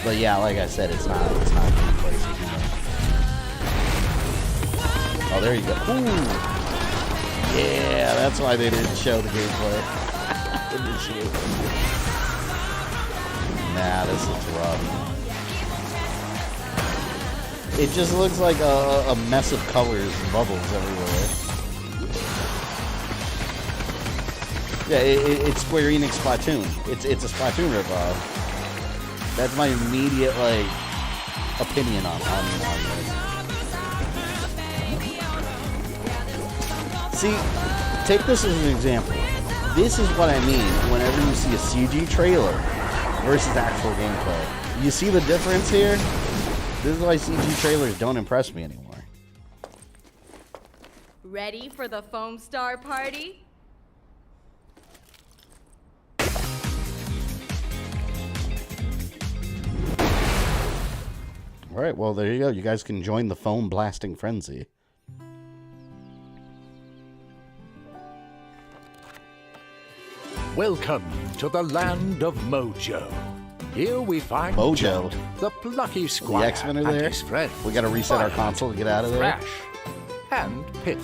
[SPEAKER 2] But yeah, like I said, it's not gameplay. Oh, there you go. Ooh. Yeah, that's why they didn't show the gameplay. Nah, this looks rough. It just looks like a mess of colors and bubbles everywhere. Yeah, it's Square Enix Splatoon. It's a Splatoon ripoff. That's my immediate, like, opinion on this. See, take this as an example. This is what I mean whenever you see a CG trailer versus actual gameplay. You see the difference here? This is why CG trailers don't impress me anymore.
[SPEAKER 17] Ready for the foam star party?
[SPEAKER 2] All right, well, there you go. You guys can join the foam blasting frenzy.
[SPEAKER 17] Welcome to the land of Mojo. Here we find
[SPEAKER 2] Mojo,
[SPEAKER 17] Jed, the plucky squire,
[SPEAKER 2] the X-Men are
[SPEAKER 17] and
[SPEAKER 2] there.
[SPEAKER 17] his friend.
[SPEAKER 2] We got to reset our console to get out of there.
[SPEAKER 17] Thrash and Pip.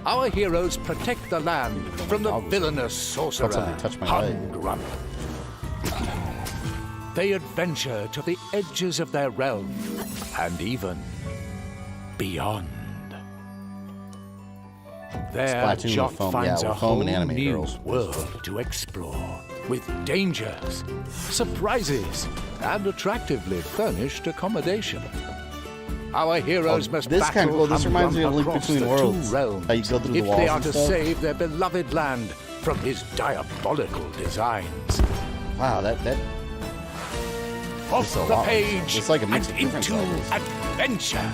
[SPEAKER 17] Our heroes protect the land from the villainous sorcerer Hungrunt. They adventure to the edges of their realm and even beyond. There,
[SPEAKER 2] Splatoon
[SPEAKER 17] Jock
[SPEAKER 2] with foam.
[SPEAKER 17] finds
[SPEAKER 2] Yeah,
[SPEAKER 17] a
[SPEAKER 2] with foam
[SPEAKER 17] whole
[SPEAKER 2] and anime
[SPEAKER 17] new
[SPEAKER 2] girls.
[SPEAKER 17] world to explore, with dangers, surprises, and attractively furnished accommodation. Our heroes must
[SPEAKER 2] this
[SPEAKER 17] battle
[SPEAKER 2] kind of cool. This reminds me of Link
[SPEAKER 17] across
[SPEAKER 2] Between
[SPEAKER 17] the
[SPEAKER 2] Worlds.
[SPEAKER 17] two realms
[SPEAKER 2] How you go through the
[SPEAKER 17] if
[SPEAKER 2] walls
[SPEAKER 17] they are
[SPEAKER 2] and
[SPEAKER 17] to
[SPEAKER 2] stuff.
[SPEAKER 17] save their beloved land from his diabolical designs.
[SPEAKER 2] Wow, that
[SPEAKER 17] Off
[SPEAKER 2] it's a
[SPEAKER 17] the
[SPEAKER 2] lot.
[SPEAKER 17] page
[SPEAKER 2] It's like a mix of
[SPEAKER 17] and
[SPEAKER 2] different
[SPEAKER 17] into
[SPEAKER 2] levels.
[SPEAKER 17] adventure.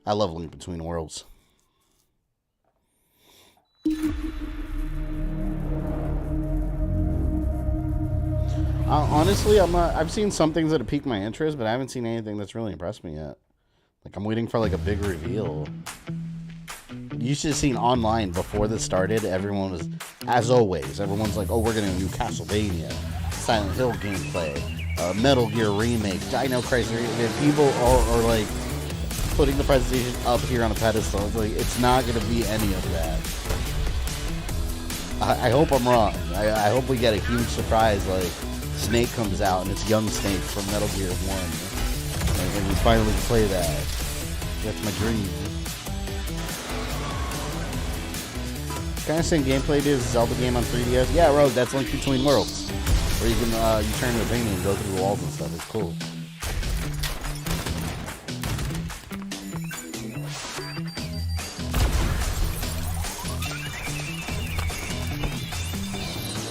[SPEAKER 2] I love Link Between Worlds. Honestly, I've seen some things that have piqued my interest, but I haven't seen anything that's really impressed me yet. Like, I'm waiting for like a big reveal. You should have seen online before this started. Everyone was, as always, everyone's like, "Oh, we're getting a new Castlevania, Silent Hill gameplay, Metal Gear remake, Dino Crisis." And people are like putting the presentation up here on a pedestal. It's like, it's not going to be any of that. I hope I'm wrong. I hope we get a huge surprise, like Snake comes out and it's young Snake from Metal Gear 1, and we finally play that. That's my dream. Kind of same gameplay to Zelda game on 3DS. Yeah, Rogue, that's Link Between Worlds, where you can you turn into a painting and go through the walls and stuff. It's cool.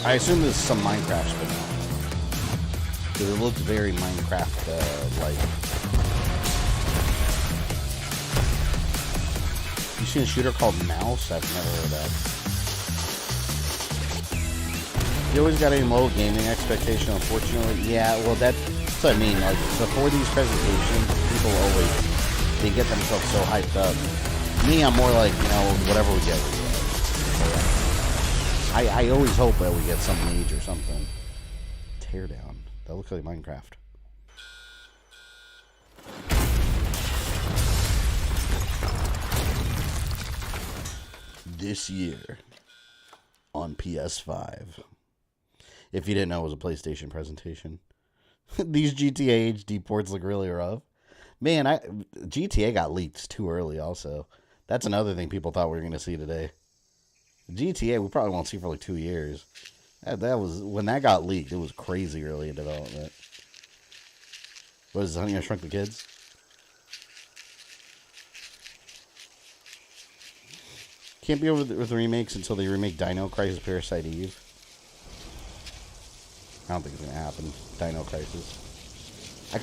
[SPEAKER 2] I assume this is some Minecraft spin-off, because it looked very Minecraft-like. You seen a shooter called Mouse? I've never heard of that. You always got a low gaming expectation, unfortunately. Yeah, well, that's what I mean. Like, before these presentations, people always, they get themselves so hyped up. Me, I'm more like, you know, whatever we get, we get. I always hope that we get some mage or something. Teardown. That looks like Minecraft. This year on PS5. If you didn't know, it was a PlayStation presentation. These GTA HD ports look really rough. Man, GTA got leaked too early also. That's another thing people thought we were going to see today. GTA, we probably won't see for like 2 years. That was, when that got leaked, it was crazy early in development. What is it, Honey, I Shrunk the Kids? Can't be over with remakes until they remake Dino Crisis Parasite Eve. I don't think it's going to happen. Dino Crisis.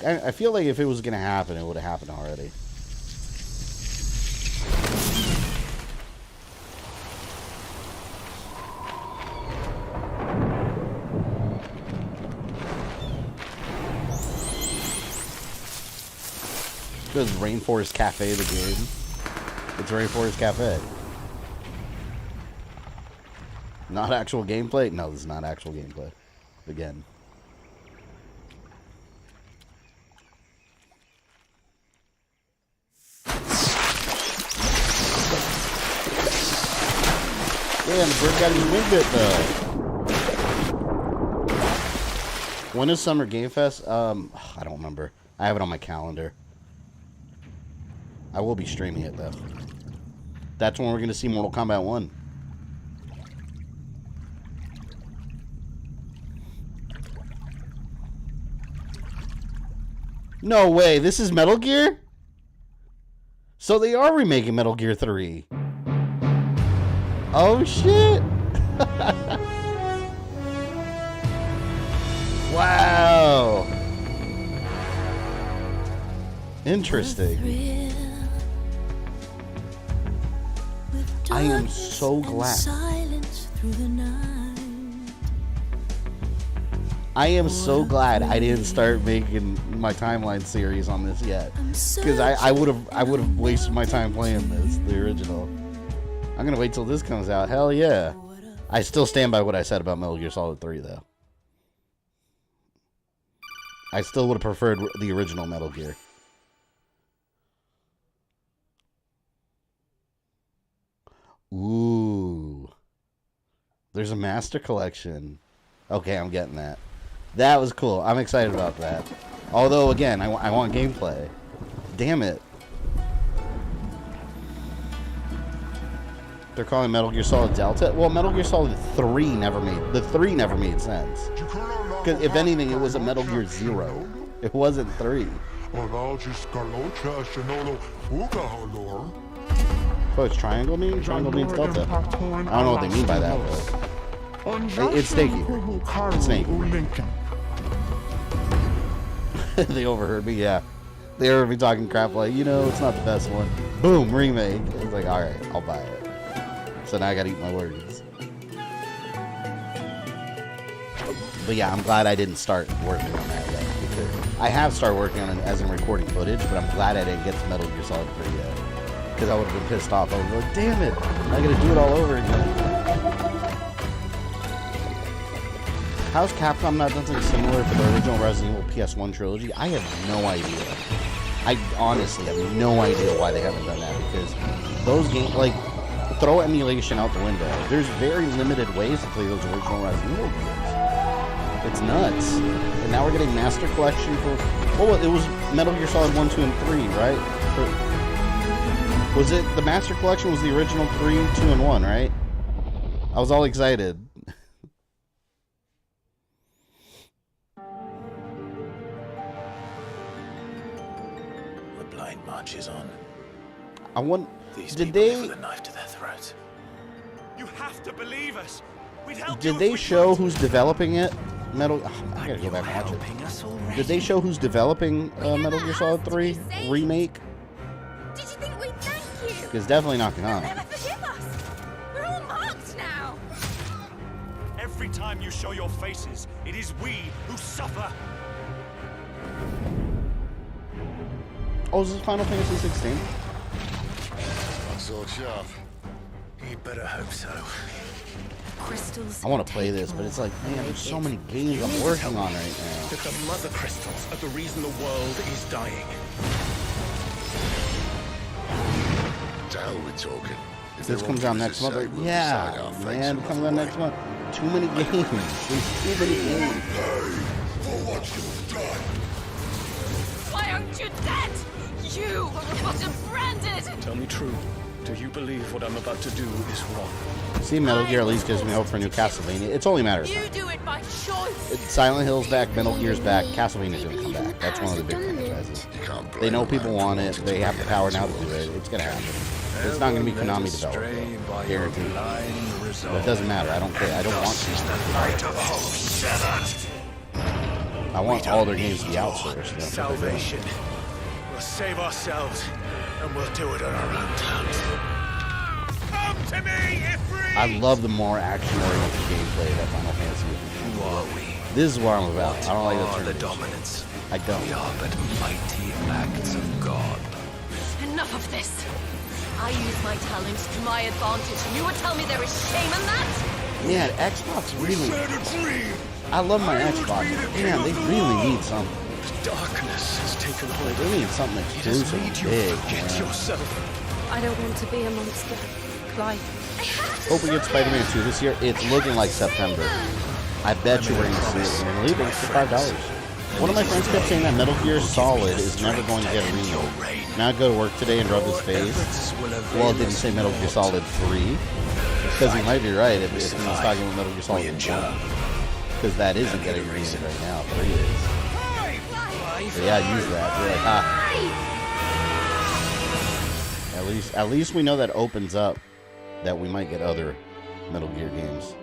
[SPEAKER 2] I feel like if it was going to happen, it would have happened already. It's Rainforest Cafe, the game. It's Rainforest Cafe. Not actual gameplay? No, this is not actual gameplay. Again. Damn, the bird got his wing bit though. When is Summer Game Fest? I don't remember. I have it on my calendar. I will be streaming it though. That's when we're going to see Mortal Kombat 1. No way, this is Metal Gear? So they are remaking Metal Gear 3. Oh shit! Wow! Interesting. I am so glad. I am so glad I didn't start making my timeline series on this yet, because I would have wasted my time playing this, the original. I'm gonna wait till this comes out. Hell yeah! I still stand by what I said about Metal Gear Solid 3, though. I still would have preferred the original Metal Gear. Ooh, there's a Master Collection. Okay, I'm getting that. That was cool. I'm excited about that. Although, again, I want gameplay. Damn it. They're calling Metal Gear Solid Delta? Well, Metal Gear Solid 3 never made... The 3 never made sense. Because, if anything, it was a Metal Gear 0. It wasn't 3. Oh, it's triangle mean? Triangle means Delta. I don't know what they mean by that, but... It's Snake Eater. It's Snake. They overheard me, yeah. They heard me talking crap like, you know, it's not the best one. Boom, remake. I was like, alright, I'll buy it. So now I gotta eat my words. But yeah, I'm glad I didn't start working on that yet. I have started working on it as in recording footage, but I'm glad I didn't get to Metal Gear Solid 3 yet. Because I would have been pissed off. I was like, damn it, I gotta do it all over again. How's Capcom not done something similar to the original Resident Evil PS1 trilogy? I have no idea. I honestly have no idea why they haven't done that, because those games, like, throw emulation out the window. There's very limited ways to play those original Resident Evil games. It's nuts. And now we're getting Master Collection for... Well, it was Metal Gear Solid 1, 2, and 3, right? Was it... The Master Collection was the original 3, 2, and 1, right? I was all excited.
[SPEAKER 12] Marches on.
[SPEAKER 2] I want.
[SPEAKER 12] Did they? With a knife to their throat.
[SPEAKER 16] You have to believe us. We'd help
[SPEAKER 2] Did they show who's developing it? Metal. I gotta go back and watch it. Did they show who's developing Metal Gear Solid 3 remake?
[SPEAKER 7] Did you think we'd thank you?
[SPEAKER 2] Because definitely not gonna.
[SPEAKER 7] Never forgive us. We're all marked now.
[SPEAKER 16] Every time you show your faces, it is we who suffer.
[SPEAKER 2] Oh, is this Final Fantasy 16?
[SPEAKER 12] Not so sharp. You better hope so.
[SPEAKER 11] Crystals.
[SPEAKER 2] I want to play this, but it's like, man, there's so many games I'm working on right now.
[SPEAKER 13] That the mother crystals are the reason the world is dying.
[SPEAKER 14] Now we're talking.
[SPEAKER 2] This comes out next month. Yeah, man, it comes out next month. Too many games. There's too many games.
[SPEAKER 14] For what you've done.
[SPEAKER 7] Why aren't you dead? You were bottom branded.
[SPEAKER 13] Tell me true. Do you believe what I'm about to do is wrong?
[SPEAKER 2] See, Metal Gear at least gives me hope for a new Castlevania. It's only a matter of time.
[SPEAKER 7] You do it by choice.
[SPEAKER 2] Silent Hill's back, Metal Gear's back, Castlevania's gonna come back. That's one of the big franchises. They know people want it. They have the power now to do it. It's gonna happen. It's not gonna be Konami developed, though. Guaranteed. But it doesn't matter. I don't care. I don't want to. I want all their games to be outsourced.
[SPEAKER 13] Salvation. We'll save ourselves, and we'll do it on our own terms.
[SPEAKER 16] Come to me, Ifrit!
[SPEAKER 2] I love the more action-oriented gameplay that Final Fantasy is.
[SPEAKER 12] Who are we?
[SPEAKER 2] This is what I'm about. I don't like
[SPEAKER 12] the dominance.
[SPEAKER 2] I don't.
[SPEAKER 12] We are but mighty acts of God.
[SPEAKER 7] Enough of this. I use my talents to my advantage, and you would tell me there is shame in that?
[SPEAKER 2] Yeah, Xbox really... I love my Xbox. Man, they really need something.
[SPEAKER 13] Darkness has taken hold.
[SPEAKER 2] They need something exclusive, big.
[SPEAKER 11] I don't want to be a monster. Clive.
[SPEAKER 2] Hope we get Spider-Man 2 this year. It's looking like September. I bet you we're going to see it. We're going to leave it for $5. One of my friends kept saying that Metal Gear Solid is never going to get a remake. Now I go to work today and rub his face. Well, it didn't say Metal Gear Solid 3. Because he might be right if he's talking about Metal Gear Solid 1. Because that isn't getting remade right now. 3 is. So yeah, use that. You're like, At least we know that opens up that we might get other Metal Gear games.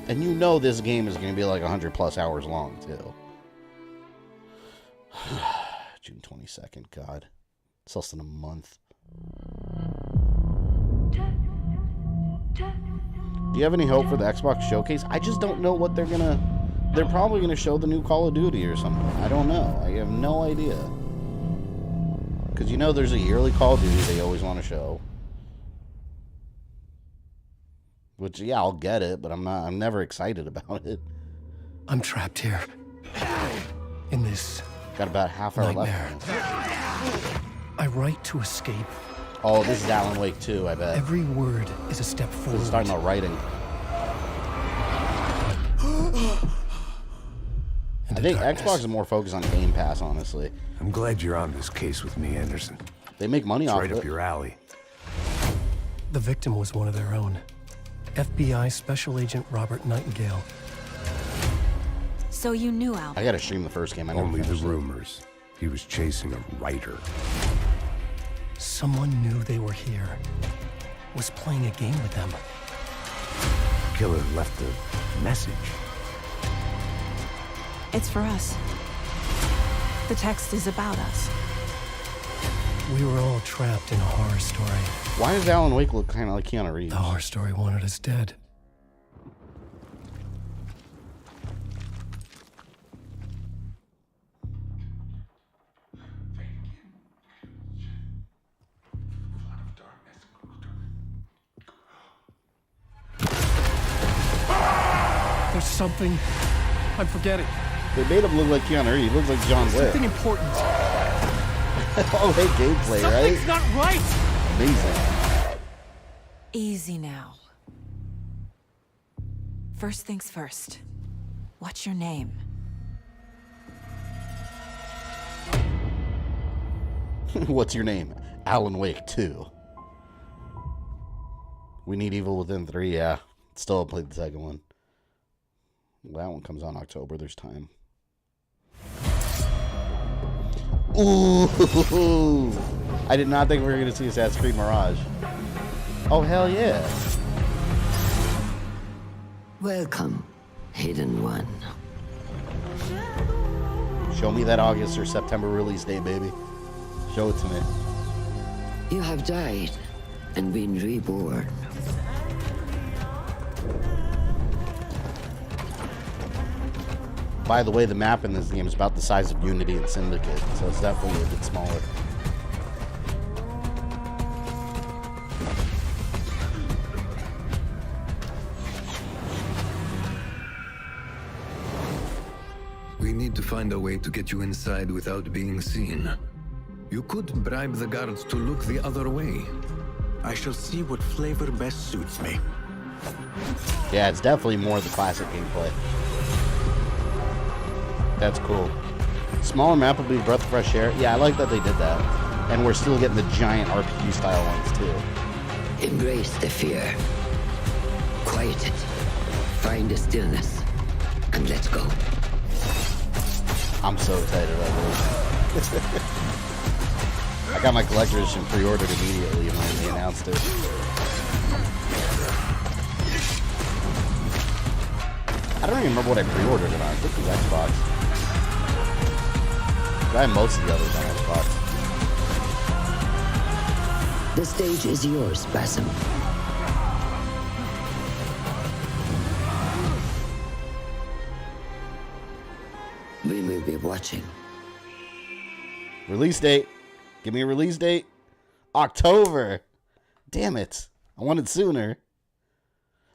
[SPEAKER 2] And you know this game is going to be like 100+ hours long, too. June 22nd, God. It's less than a month. Do you have any hope for the Xbox showcase? I just don't know what they're gonna... They're probably gonna show the new Call of Duty or something. I don't know. I have no idea. Because you know there's a yearly Call of Duty they always want to show. Which, yeah, I'll get it, but I'm never excited about it.
[SPEAKER 13] I'm trapped here. In this...
[SPEAKER 2] Got about half hour left.
[SPEAKER 13] I write to escape.
[SPEAKER 2] Oh, this is Alan Wake 2, I bet.
[SPEAKER 13] Every word is a step forward.
[SPEAKER 2] This is talking about writing. I think Xbox is more focused on Game Pass, honestly.
[SPEAKER 12] I'm glad you're on this case with me, Anderson.
[SPEAKER 2] They make money
[SPEAKER 12] It's
[SPEAKER 2] off
[SPEAKER 12] right
[SPEAKER 2] of
[SPEAKER 12] up
[SPEAKER 2] it.
[SPEAKER 12] your alley.
[SPEAKER 13] The victim was one of their own. FBI Special Agent Robert Nightingale.
[SPEAKER 11] So you knew Al.
[SPEAKER 2] I gotta stream the first game. I never
[SPEAKER 12] Only the
[SPEAKER 2] finished it.
[SPEAKER 12] rumors. He was chasing a writer.
[SPEAKER 13] Someone knew they were here. Was playing a game with them.
[SPEAKER 12] Killer left a message.
[SPEAKER 4] It's for us. The text is about us.
[SPEAKER 13] We were all trapped in a horror story.
[SPEAKER 2] Why does Alan Wake look kind of like Keanu Reeves?
[SPEAKER 13] The horror story wanted us dead. There's something I'm forgetting.
[SPEAKER 2] They made him look like Keanu Reeves. He looks like John Wick.
[SPEAKER 13] Something important.
[SPEAKER 2] Oh, hey, gameplay, right?
[SPEAKER 13] Something's not right.
[SPEAKER 2] Amazing.
[SPEAKER 4] Easy now. First things first. What's your name?
[SPEAKER 2] What's your name? Alan Wake 2. We Need Evil Within 3, yeah. Still haven't played the second one. Well, that one comes on October. There's time. Ooh! I did not think we were going to see Assassin's Creed Mirage. Oh, hell yeah.
[SPEAKER 18] Welcome, Hidden One.
[SPEAKER 2] Show me that August or September release date, baby. Show it to me.
[SPEAKER 18] You have died and been reborn.
[SPEAKER 2] By the way, the map in this game is about the size of Unity and Syndicate, so it's definitely a bit smaller.
[SPEAKER 19] We need to find a way to get you inside without being seen. You could bribe the guards to look the other way.
[SPEAKER 9] I shall see what flavor best suits me.
[SPEAKER 2] Yeah, it's definitely more the classic gameplay. That's cool. Smaller map will be a breath of fresh air. Yeah, I like that they did that. And we're still getting the giant RPG style ones too.
[SPEAKER 18] Embrace the fear. Quiet it. Find the stillness. And let's go.
[SPEAKER 2] I'm so excited about this. I got my collector's edition pre-ordered immediately when they announced it. I don't even remember what I pre-ordered it on. I think it was Xbox. I have most of the others on Xbox.
[SPEAKER 18] The stage is yours, Basim. We will be watching.
[SPEAKER 2] Release date. Give me a release date. October. Damn it. I wanted sooner.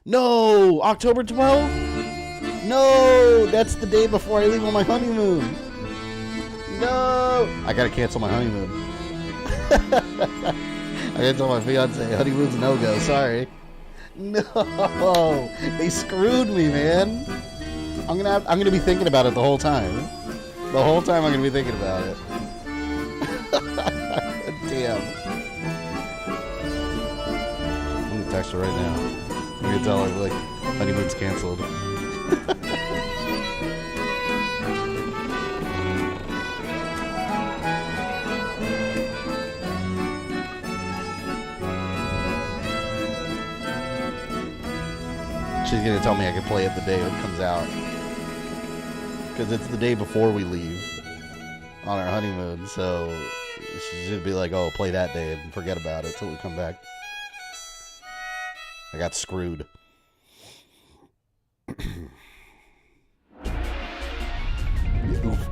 [SPEAKER 2] No! October 12th? No! That's the day before I leave on my honeymoon. No! I gotta cancel my honeymoon. I gotta tell my fiance, honeymoon's a no-go. Sorry. No! They screwed me, man. I'm gonna be thinking about it the whole time. The whole time I'm gonna be thinking about it. Damn. I'm gonna text her right now. I'm gonna tell her, like, honeymoon's canceled. She's gonna tell me I can play it the day it comes out. Because it's the day before we leave on our honeymoon, so she's gonna be like, oh, play that day and forget about it till we come back. I got screwed.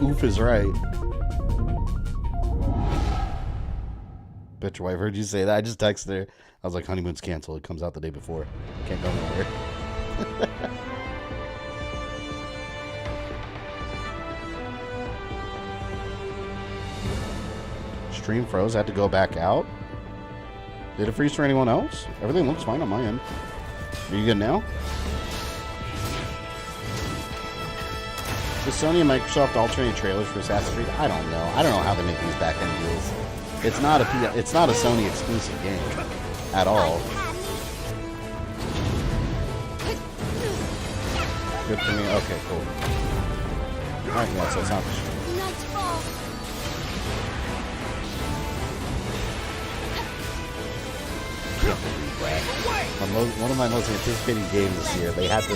[SPEAKER 2] Oof is right. Bet your wife heard you say that. I just texted her. I was like, honeymoon's canceled. It comes out the day before. Can't go nowhere. Stream froze. I had to go back out. Did it freeze for anyone else? Everything looks fine on my end. Are you good now? Does Sony and Microsoft alternate trailers for Assassin's Creed? I don't know. I don't know how they make these back-end deals. It's not a Sony exclusive game at all. Good for me. Okay, cool. Alright, yeah, so it's not the stream. One of my most anticipated games this year. They had to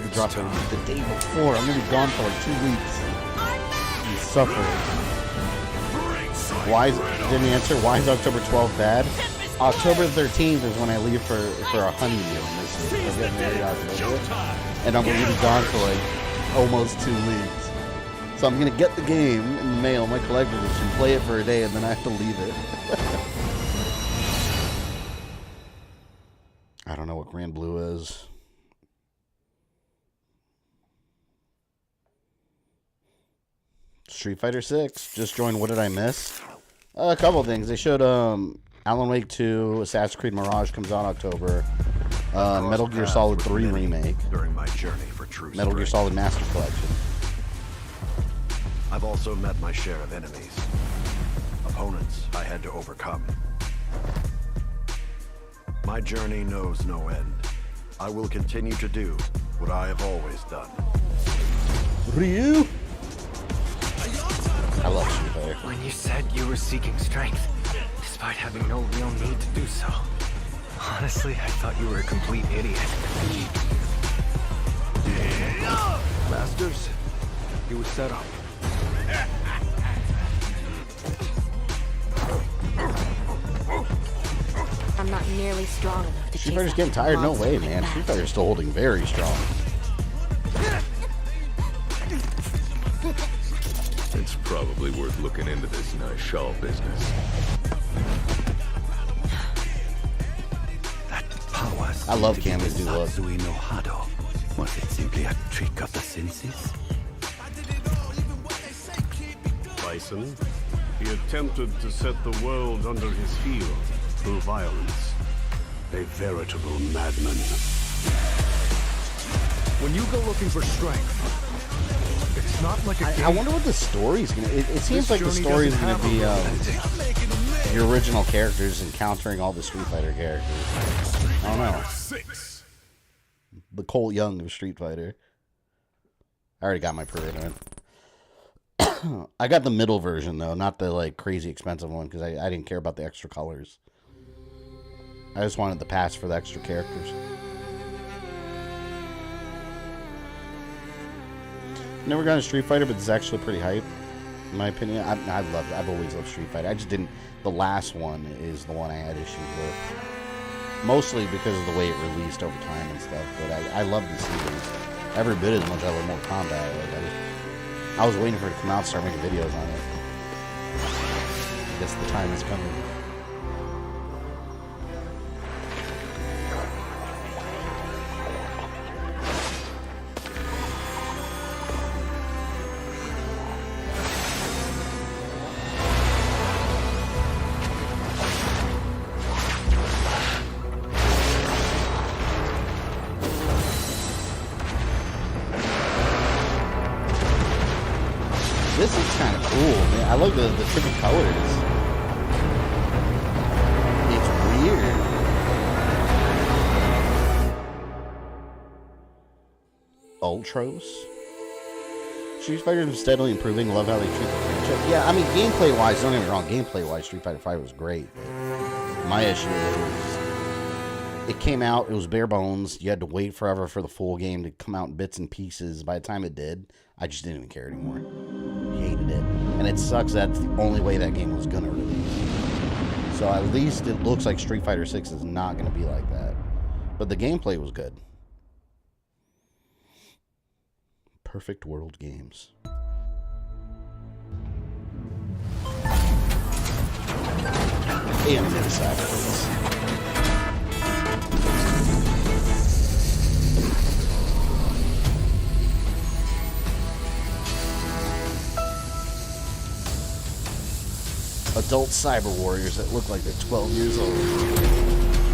[SPEAKER 2] drop it the day before. I'm gonna be gone for like 2 weeks. I'm suffering. Didn't answer. Why is October 12th bad? October 13th is when I leave for a honeymoon this year. I'm getting married October, and I'm gonna be gone for like almost 2 weeks. So I'm gonna get the game in the mail, my collector's edition, play it for a day, and then I have to leave it. I don't know what Grand Blue is. Street Fighter 6. Just joined. What did I miss? A couple of things. They showed Alan Wake 2, Assassin's Creed Mirage comes out October. Metal Gear Solid 3 Remake.
[SPEAKER 8] During my journey for true
[SPEAKER 2] Metal Gear Solid Master Collection.
[SPEAKER 8] I've also met my share of enemies. Opponents I had to overcome. My journey knows no end. I will continue to do what I have always done.
[SPEAKER 2] Ryu? I love Street Fighter.
[SPEAKER 9] When you said you were seeking strength, despite having no real need to do so, honestly, I thought you were a complete idiot. Masters, he was set up.
[SPEAKER 15] I'm not nearly strong enough to
[SPEAKER 2] Street Fighter's getting tired? No way, man. Street Fighter's still holding very strong.
[SPEAKER 20] It's probably worth looking into this nice shawl business.
[SPEAKER 19] That power.
[SPEAKER 2] I love Cameron's new look.
[SPEAKER 19] No Hado. Was it simply a trick of the senses?
[SPEAKER 5] Bison, he attempted to set the world under his heel through violence. A veritable madman.
[SPEAKER 17] When you go looking for strength, it's not like a
[SPEAKER 2] I wonder what the story's gonna. It seems like the story's gonna be the original characters encountering all the Street Fighter characters. I don't know. The Cole Young of Street Fighter. I already got my Parade. I got the middle version though, not the like crazy expensive one because I didn't care about the extra colors. I just wanted the pass for the extra characters. Never got a Street Fighter, but it's actually pretty hype, in my opinion. I've always loved Street Fighter. I just didn't. The last one is the one I had issues with, mostly because of the way it released over time and stuff. But I love the series every bit as much as I love Mortal Kombat. Like I was waiting for it to come out and start making videos on it. I guess the time is coming. This is kind of cool, man. I love the different colors. It's weird. Ultros? Street Fighter is steadily improving. Love how they treat the franchise. Yeah, I mean, gameplay-wise, don't get me wrong. Gameplay-wise, Street Fighter 5 was great. My issue is it came out, it was bare bones. You had to wait forever for the full game to come out in bits and pieces. By the time it did, I just didn't even care anymore. Hated it. And it sucks that's the only way that game was gonna release. So at least it looks like Street Fighter 6 is not gonna be like that. But the gameplay was good. Perfect World Games. Animated cyberpunks. Adult cyber warriors that look like they're 12 years old.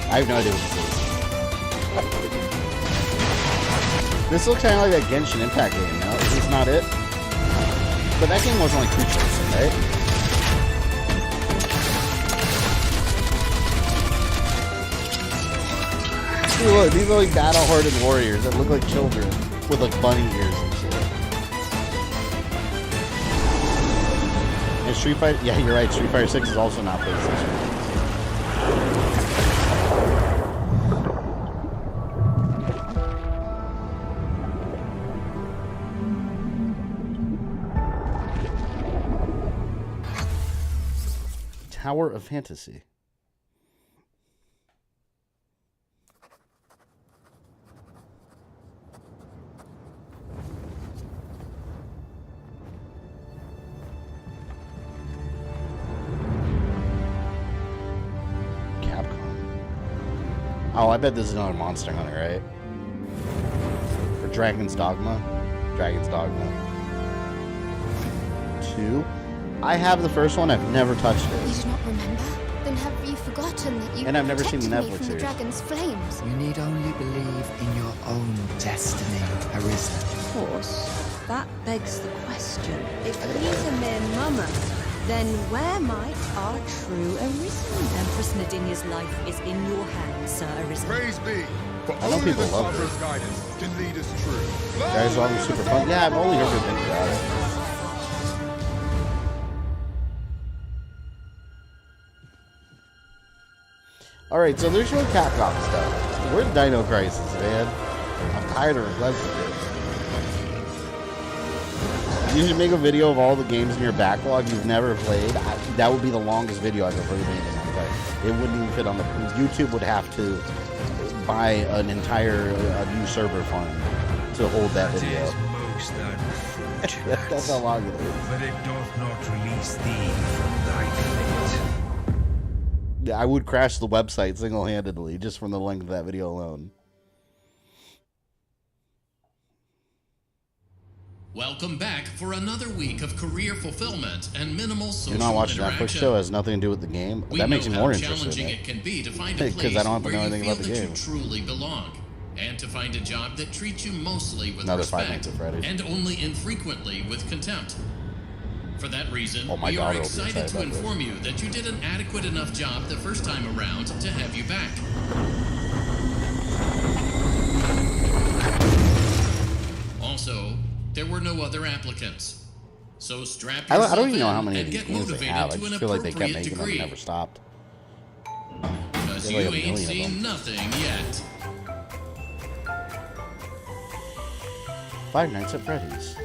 [SPEAKER 2] I have no idea what this is. This looks kind of like that Genshin Impact game, no? Is this not it? But that game wasn't like Cruise Racing, right? Dude, look, these are like battle-hardened warriors that look like children with like bunny ears and shit. And Street Fighter, yeah, you're right. Street Fighter 6 is also not PlayStation. Tower of Fantasy. Capcom. Oh, I bet this is another Monster Hunter, right? Or Dragon's Dogma. Dragon's Dogma 2. I have the first one. I've never touched it.
[SPEAKER 21] You do not remember? Then have you forgotten that you
[SPEAKER 2] And I've never seen the
[SPEAKER 21] protected me
[SPEAKER 2] Netflix
[SPEAKER 21] from the
[SPEAKER 2] series.
[SPEAKER 21] dragon's flames?
[SPEAKER 22] You need only believe in your own destiny, Arisen.
[SPEAKER 23] Of course, that begs the question. If he's a mere mummer, then where might our true Arisen? Empress Nadinia's life is in your hands, Sir Arisen.
[SPEAKER 24] Praise be, for
[SPEAKER 2] I know
[SPEAKER 24] only the
[SPEAKER 2] people love
[SPEAKER 24] Father's
[SPEAKER 2] it.
[SPEAKER 24] guidance can lead us true.
[SPEAKER 2] Guys, are super fun. Yeah, I've only heard good things about it. Alright, so they're showing Capcom stuff. Where's Dino Crisis, man? I'm tired of requesting it. You should make a video of all the games in your backlog you've never played. That would be the longest video I've ever made in my life. It wouldn't even fit on the... YouTube would have to buy an entire new server farm to hold that video.
[SPEAKER 13] Most unfortunate.
[SPEAKER 2] That's how long it is.
[SPEAKER 13] But it doth not release thee from thy fate.
[SPEAKER 2] Yeah, I would crash the website single-handedly just from the length of that video alone.
[SPEAKER 25] Welcome back for another week of career fulfillment and minimal social
[SPEAKER 2] Do not watch the Netflix
[SPEAKER 25] interaction.
[SPEAKER 2] show. It has nothing to do with the game.
[SPEAKER 25] We
[SPEAKER 2] That makes
[SPEAKER 25] know
[SPEAKER 2] me
[SPEAKER 25] how
[SPEAKER 2] more interested
[SPEAKER 25] challenging
[SPEAKER 2] in
[SPEAKER 25] it can be to find a
[SPEAKER 2] Because
[SPEAKER 25] place
[SPEAKER 2] I don't have to
[SPEAKER 25] where
[SPEAKER 2] know
[SPEAKER 25] you
[SPEAKER 2] anything
[SPEAKER 25] feel
[SPEAKER 2] about the
[SPEAKER 25] that
[SPEAKER 2] game.
[SPEAKER 25] you truly belong, and to find a job that treats you mostly with
[SPEAKER 2] Another Five
[SPEAKER 25] respect
[SPEAKER 2] Nights at Freddy's.
[SPEAKER 25] and only infrequently with contempt. For that reason,
[SPEAKER 2] Oh, my
[SPEAKER 25] we are
[SPEAKER 2] daughter will be
[SPEAKER 25] excited
[SPEAKER 2] excited
[SPEAKER 25] to
[SPEAKER 2] about this.
[SPEAKER 25] inform you that you did an adequate enough job the first time around to have you back. Also, there were no other applicants. So strap
[SPEAKER 2] I
[SPEAKER 25] yourself
[SPEAKER 2] don't even know how
[SPEAKER 25] in
[SPEAKER 2] many of
[SPEAKER 25] and
[SPEAKER 2] these
[SPEAKER 25] get
[SPEAKER 2] games they
[SPEAKER 25] motivated
[SPEAKER 2] have. I
[SPEAKER 25] to
[SPEAKER 2] just
[SPEAKER 25] an
[SPEAKER 2] feel like they kept
[SPEAKER 25] appropriate
[SPEAKER 2] making them and
[SPEAKER 25] degree.
[SPEAKER 2] never stopped.
[SPEAKER 25] Because
[SPEAKER 2] There's
[SPEAKER 25] you
[SPEAKER 2] like a
[SPEAKER 25] ain't
[SPEAKER 2] million of
[SPEAKER 25] seen
[SPEAKER 2] them.
[SPEAKER 25] nothing yet.
[SPEAKER 2] Five Nights at Freddy's.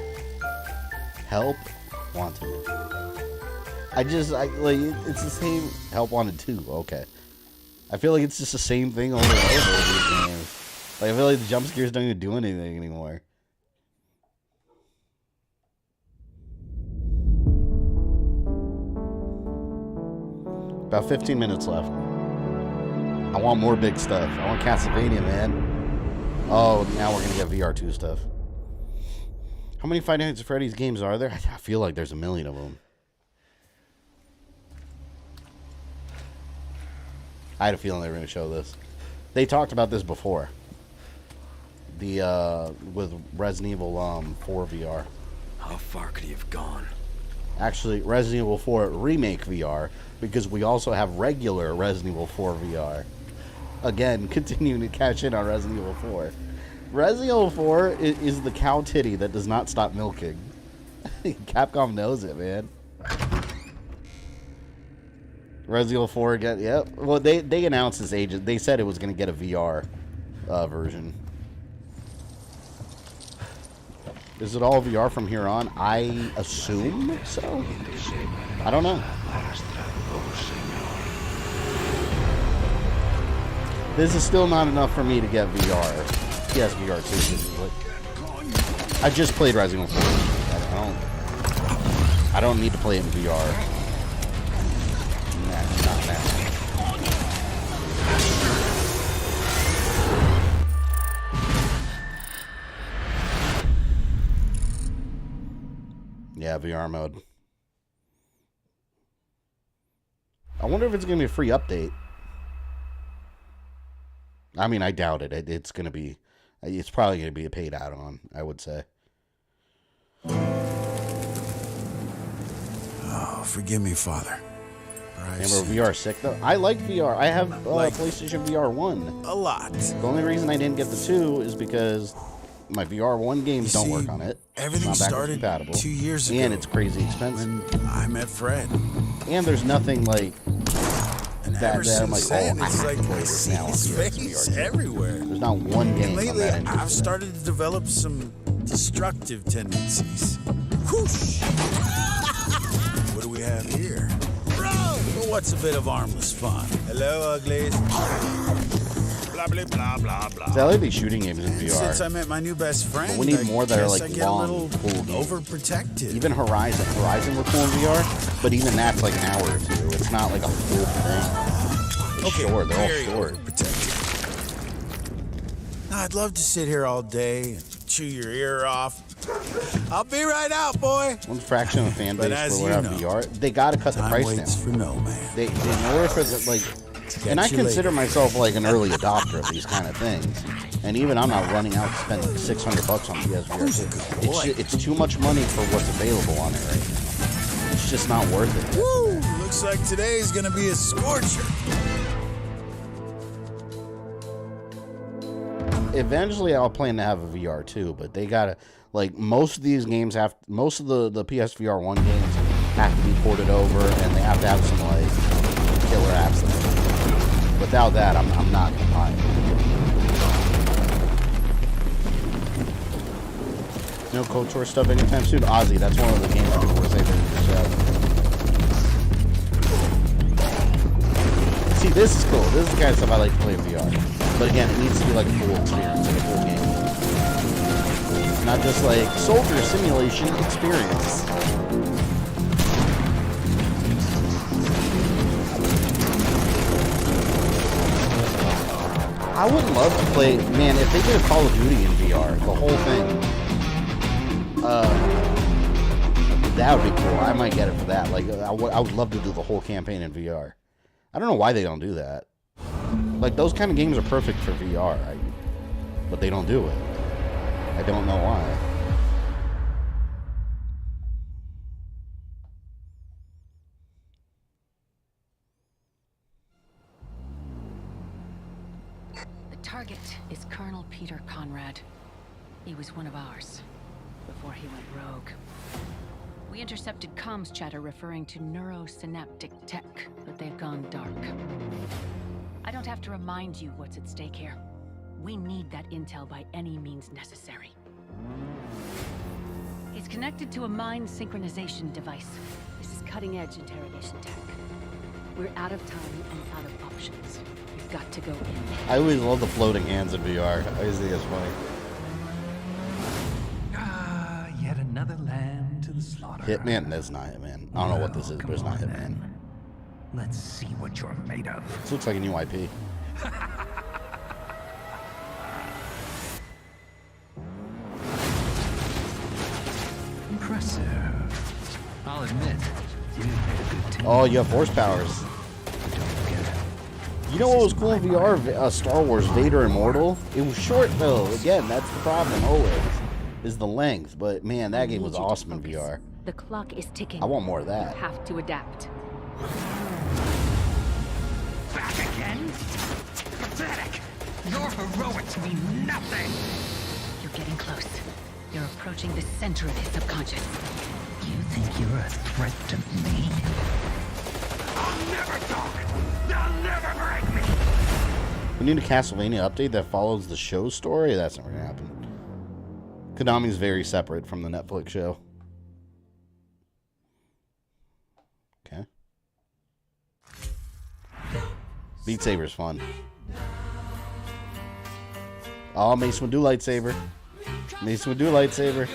[SPEAKER 2] Help Wanted. It's the same. Help Wanted 2. Okay. I feel like it's just the same thing over and over with these games. Like, I feel like the jump scares don't even do anything anymore. About 15 minutes left. I want more big stuff. I want Castlevania, man. Oh, now we're gonna get VR2 stuff. How many Five Nights at Freddy's games are there? I feel like there's a million of them. I had a feeling they were gonna show this. They talked about this before. With Resident Evil 4 VR.
[SPEAKER 12] How far could he have gone?
[SPEAKER 2] Actually, Resident Evil 4 Remake VR, because we also have regular Resident Evil 4 VR. Again, continuing to cash in on Resident Evil 4. Resident Evil 4 is the cow titty that does not stop milking. Capcom knows it, man. Resident Evil 4 again, yep. Well, they announced this agent. They said it was going to get a VR version. Is it all VR from here on? I assume so. I don't know. This is still not enough for me to get VR. PSVR2. I just played Resident Evil 4. I don't need to play it in VR. Nah, not now. Yeah, VR mode. I wonder if it's going to be a free update. I mean, I doubt it. It's going to be... It's probably going to be a paid add-on, I would say.
[SPEAKER 12] Oh, forgive me, Father.
[SPEAKER 2] Remember VR sick, though? I like VR. I have PlayStation VR 1.
[SPEAKER 12] A lot.
[SPEAKER 2] The only reason I didn't get the 2 is because my VR 1 games don't work on it.
[SPEAKER 12] Everything started
[SPEAKER 2] compatible,
[SPEAKER 12] 2 years ago.
[SPEAKER 2] and it's crazy expensive.
[SPEAKER 12] When I met Fred.
[SPEAKER 2] And there's nothing like that I'm like,
[SPEAKER 12] then,
[SPEAKER 2] oh, I have to play
[SPEAKER 12] I
[SPEAKER 2] this
[SPEAKER 12] see
[SPEAKER 2] now on
[SPEAKER 12] his face
[SPEAKER 2] VR2.
[SPEAKER 12] everywhere.
[SPEAKER 2] There's not one game
[SPEAKER 12] And lately,
[SPEAKER 2] I'm that interested
[SPEAKER 12] I've started to develop some destructive tendencies. Whoosh! What do we have here? Well, what's a bit of armless fun? Hello, uglies. Blah, blah, blah, blah, blah.
[SPEAKER 2] See, I like these shooting games in VR.
[SPEAKER 12] Since I met my new best friend,
[SPEAKER 2] But we need more that are
[SPEAKER 12] guess
[SPEAKER 2] like
[SPEAKER 12] I get a little
[SPEAKER 2] long, cool games.
[SPEAKER 12] overprotected.
[SPEAKER 2] Even Horizon. Horizon was cool in VR, but even that's like an hour or two. It's not like a full thing.
[SPEAKER 12] Okay,
[SPEAKER 2] Sure, they're
[SPEAKER 12] very
[SPEAKER 2] all short.
[SPEAKER 12] overprotected. I'd love to sit here all day and chew your ear off. I'll be right out, boy.
[SPEAKER 2] One fraction of the fan
[SPEAKER 12] But
[SPEAKER 2] base
[SPEAKER 12] as
[SPEAKER 2] will
[SPEAKER 12] you
[SPEAKER 2] have
[SPEAKER 12] know,
[SPEAKER 2] VR. They gotta cut the
[SPEAKER 12] time
[SPEAKER 2] price
[SPEAKER 12] waits
[SPEAKER 2] down.
[SPEAKER 12] for no man.
[SPEAKER 2] They in order for the like, and I
[SPEAKER 12] you
[SPEAKER 2] consider
[SPEAKER 12] later.
[SPEAKER 2] myself like an early adopter of these kind of things. And even I'm not running out to spend like $600 on PSVR2. It's too much money for what's available on it right now. It's just not worth it.
[SPEAKER 12] Woo! Looks like today's gonna be a scorcher.
[SPEAKER 2] Eventually, I'll plan to have a VR too, but they gotta like most of these games have most of the PSVR 1 games have to be ported over, and they have to have some like killer apps. Without that, I'm not gonna buy it. No Cold War stuff anytime soon. Ozzy, that's one of the games people were saying in the show. See, this is cool. This is the kind of stuff I like to play in VR. But again, it needs to be like a full experience, like a full game. Not just like soldier simulation experience. I would love to play, man, if they did a Call of Duty in VR, the whole thing. That would be cool. I might get it for that. Like, I would love to do the whole campaign in VR. I don't know why they don't do that. Like, those kind of games are perfect for VR, but they don't do it. I don't know why.
[SPEAKER 1] The target is Colonel Peter Conrad. He was one of ours before he went rogue. We intercepted comms chatter referring to neurosynaptic tech, but they've gone dark. I don't have to remind you what's at stake here. We need that intel by any means necessary. He's connected to a mind synchronization device. This is cutting-edge interrogation tech. We're out of time and out of options. We've got to go in.
[SPEAKER 2] I always love the floating hands in VR. I always think it's funny.
[SPEAKER 9] Yet another lamb to the slaughter.
[SPEAKER 2] Hitman? That's not Hitman. I don't know what this is, but it's not Hitman.
[SPEAKER 9] Let's see what you're made of.
[SPEAKER 2] This looks like a new IP.
[SPEAKER 9] Impressive. I'll admit, you made a good team.
[SPEAKER 2] Oh, you have force powers. You know what was cool in VR? Star Wars Vader Immortal? It was short, though. Again, that's the problem, always, is the length. But, man, that game was awesome in VR.
[SPEAKER 1] The clock is ticking.
[SPEAKER 2] I want more of that.
[SPEAKER 1] You have to adapt.
[SPEAKER 9] Back again? Pathetic! Your heroics mean nothing!
[SPEAKER 1] You're getting close. You're approaching the center of his subconscious.
[SPEAKER 9] You think you're a threat to me? I'll never talk! They'll never break me!
[SPEAKER 2] We need a Castlevania update that follows the show story. That's not going to happen. Konami's very separate from the Netflix show. Okay. Beat Saber's fun. Oh, Mace would do lightsaber. Mace would do lightsaber.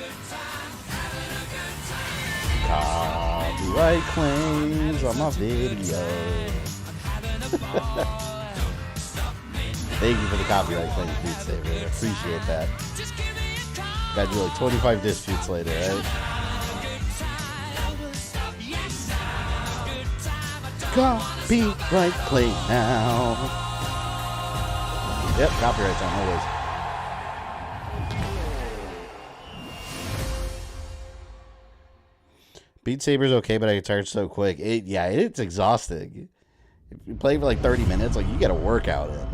[SPEAKER 2] Copyright claims on my video. Thank you for the copyright claims, Beat Saber. I appreciate that. Got you like 25 disputes later, right? Copyright claim now. Yep, copyright's on always. Beat Saber's okay, but I get tired so quick. It's exhausting. If you play for like 30 minutes, like you get a workout in.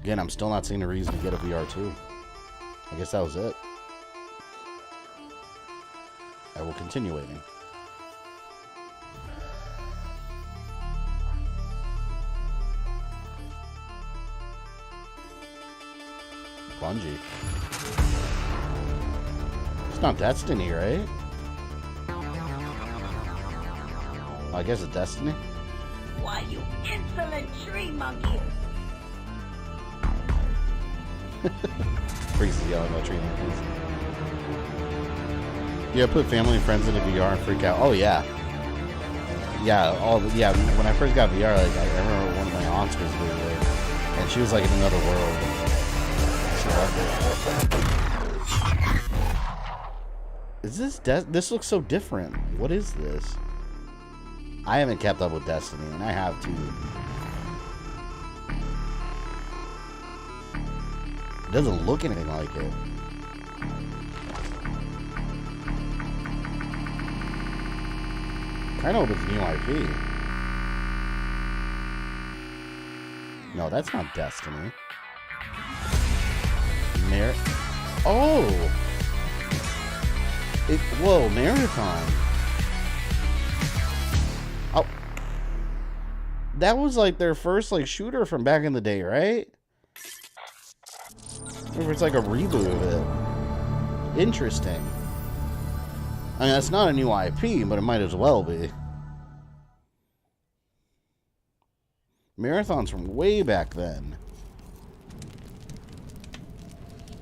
[SPEAKER 2] Again, I'm still not seeing a reason to get a VR2. I guess that was it. I will continue waiting. Bungie. It's not Destiny, right? I guess it's Destiny.
[SPEAKER 3] Why, you insolent tree monkey!
[SPEAKER 2] Priest is yelling about tree monkeys. Yeah, put family and friends into VR and freak out. Oh yeah. When I first got VR, like I remember one of my aunts was doing it, and she was like in another world. She loved it. Is this this looks so different? What is this? I haven't kept up with Destiny, and I have to. It doesn't look anything like it. I know it's new IP. No, that's not Destiny. Whoa, Marathon. Oh. That was like their first like shooter from back in the day, right? Or it's like a reboot of it. Interesting. I mean, that's not a new IP, but it might as well be. Marathon's from way back then.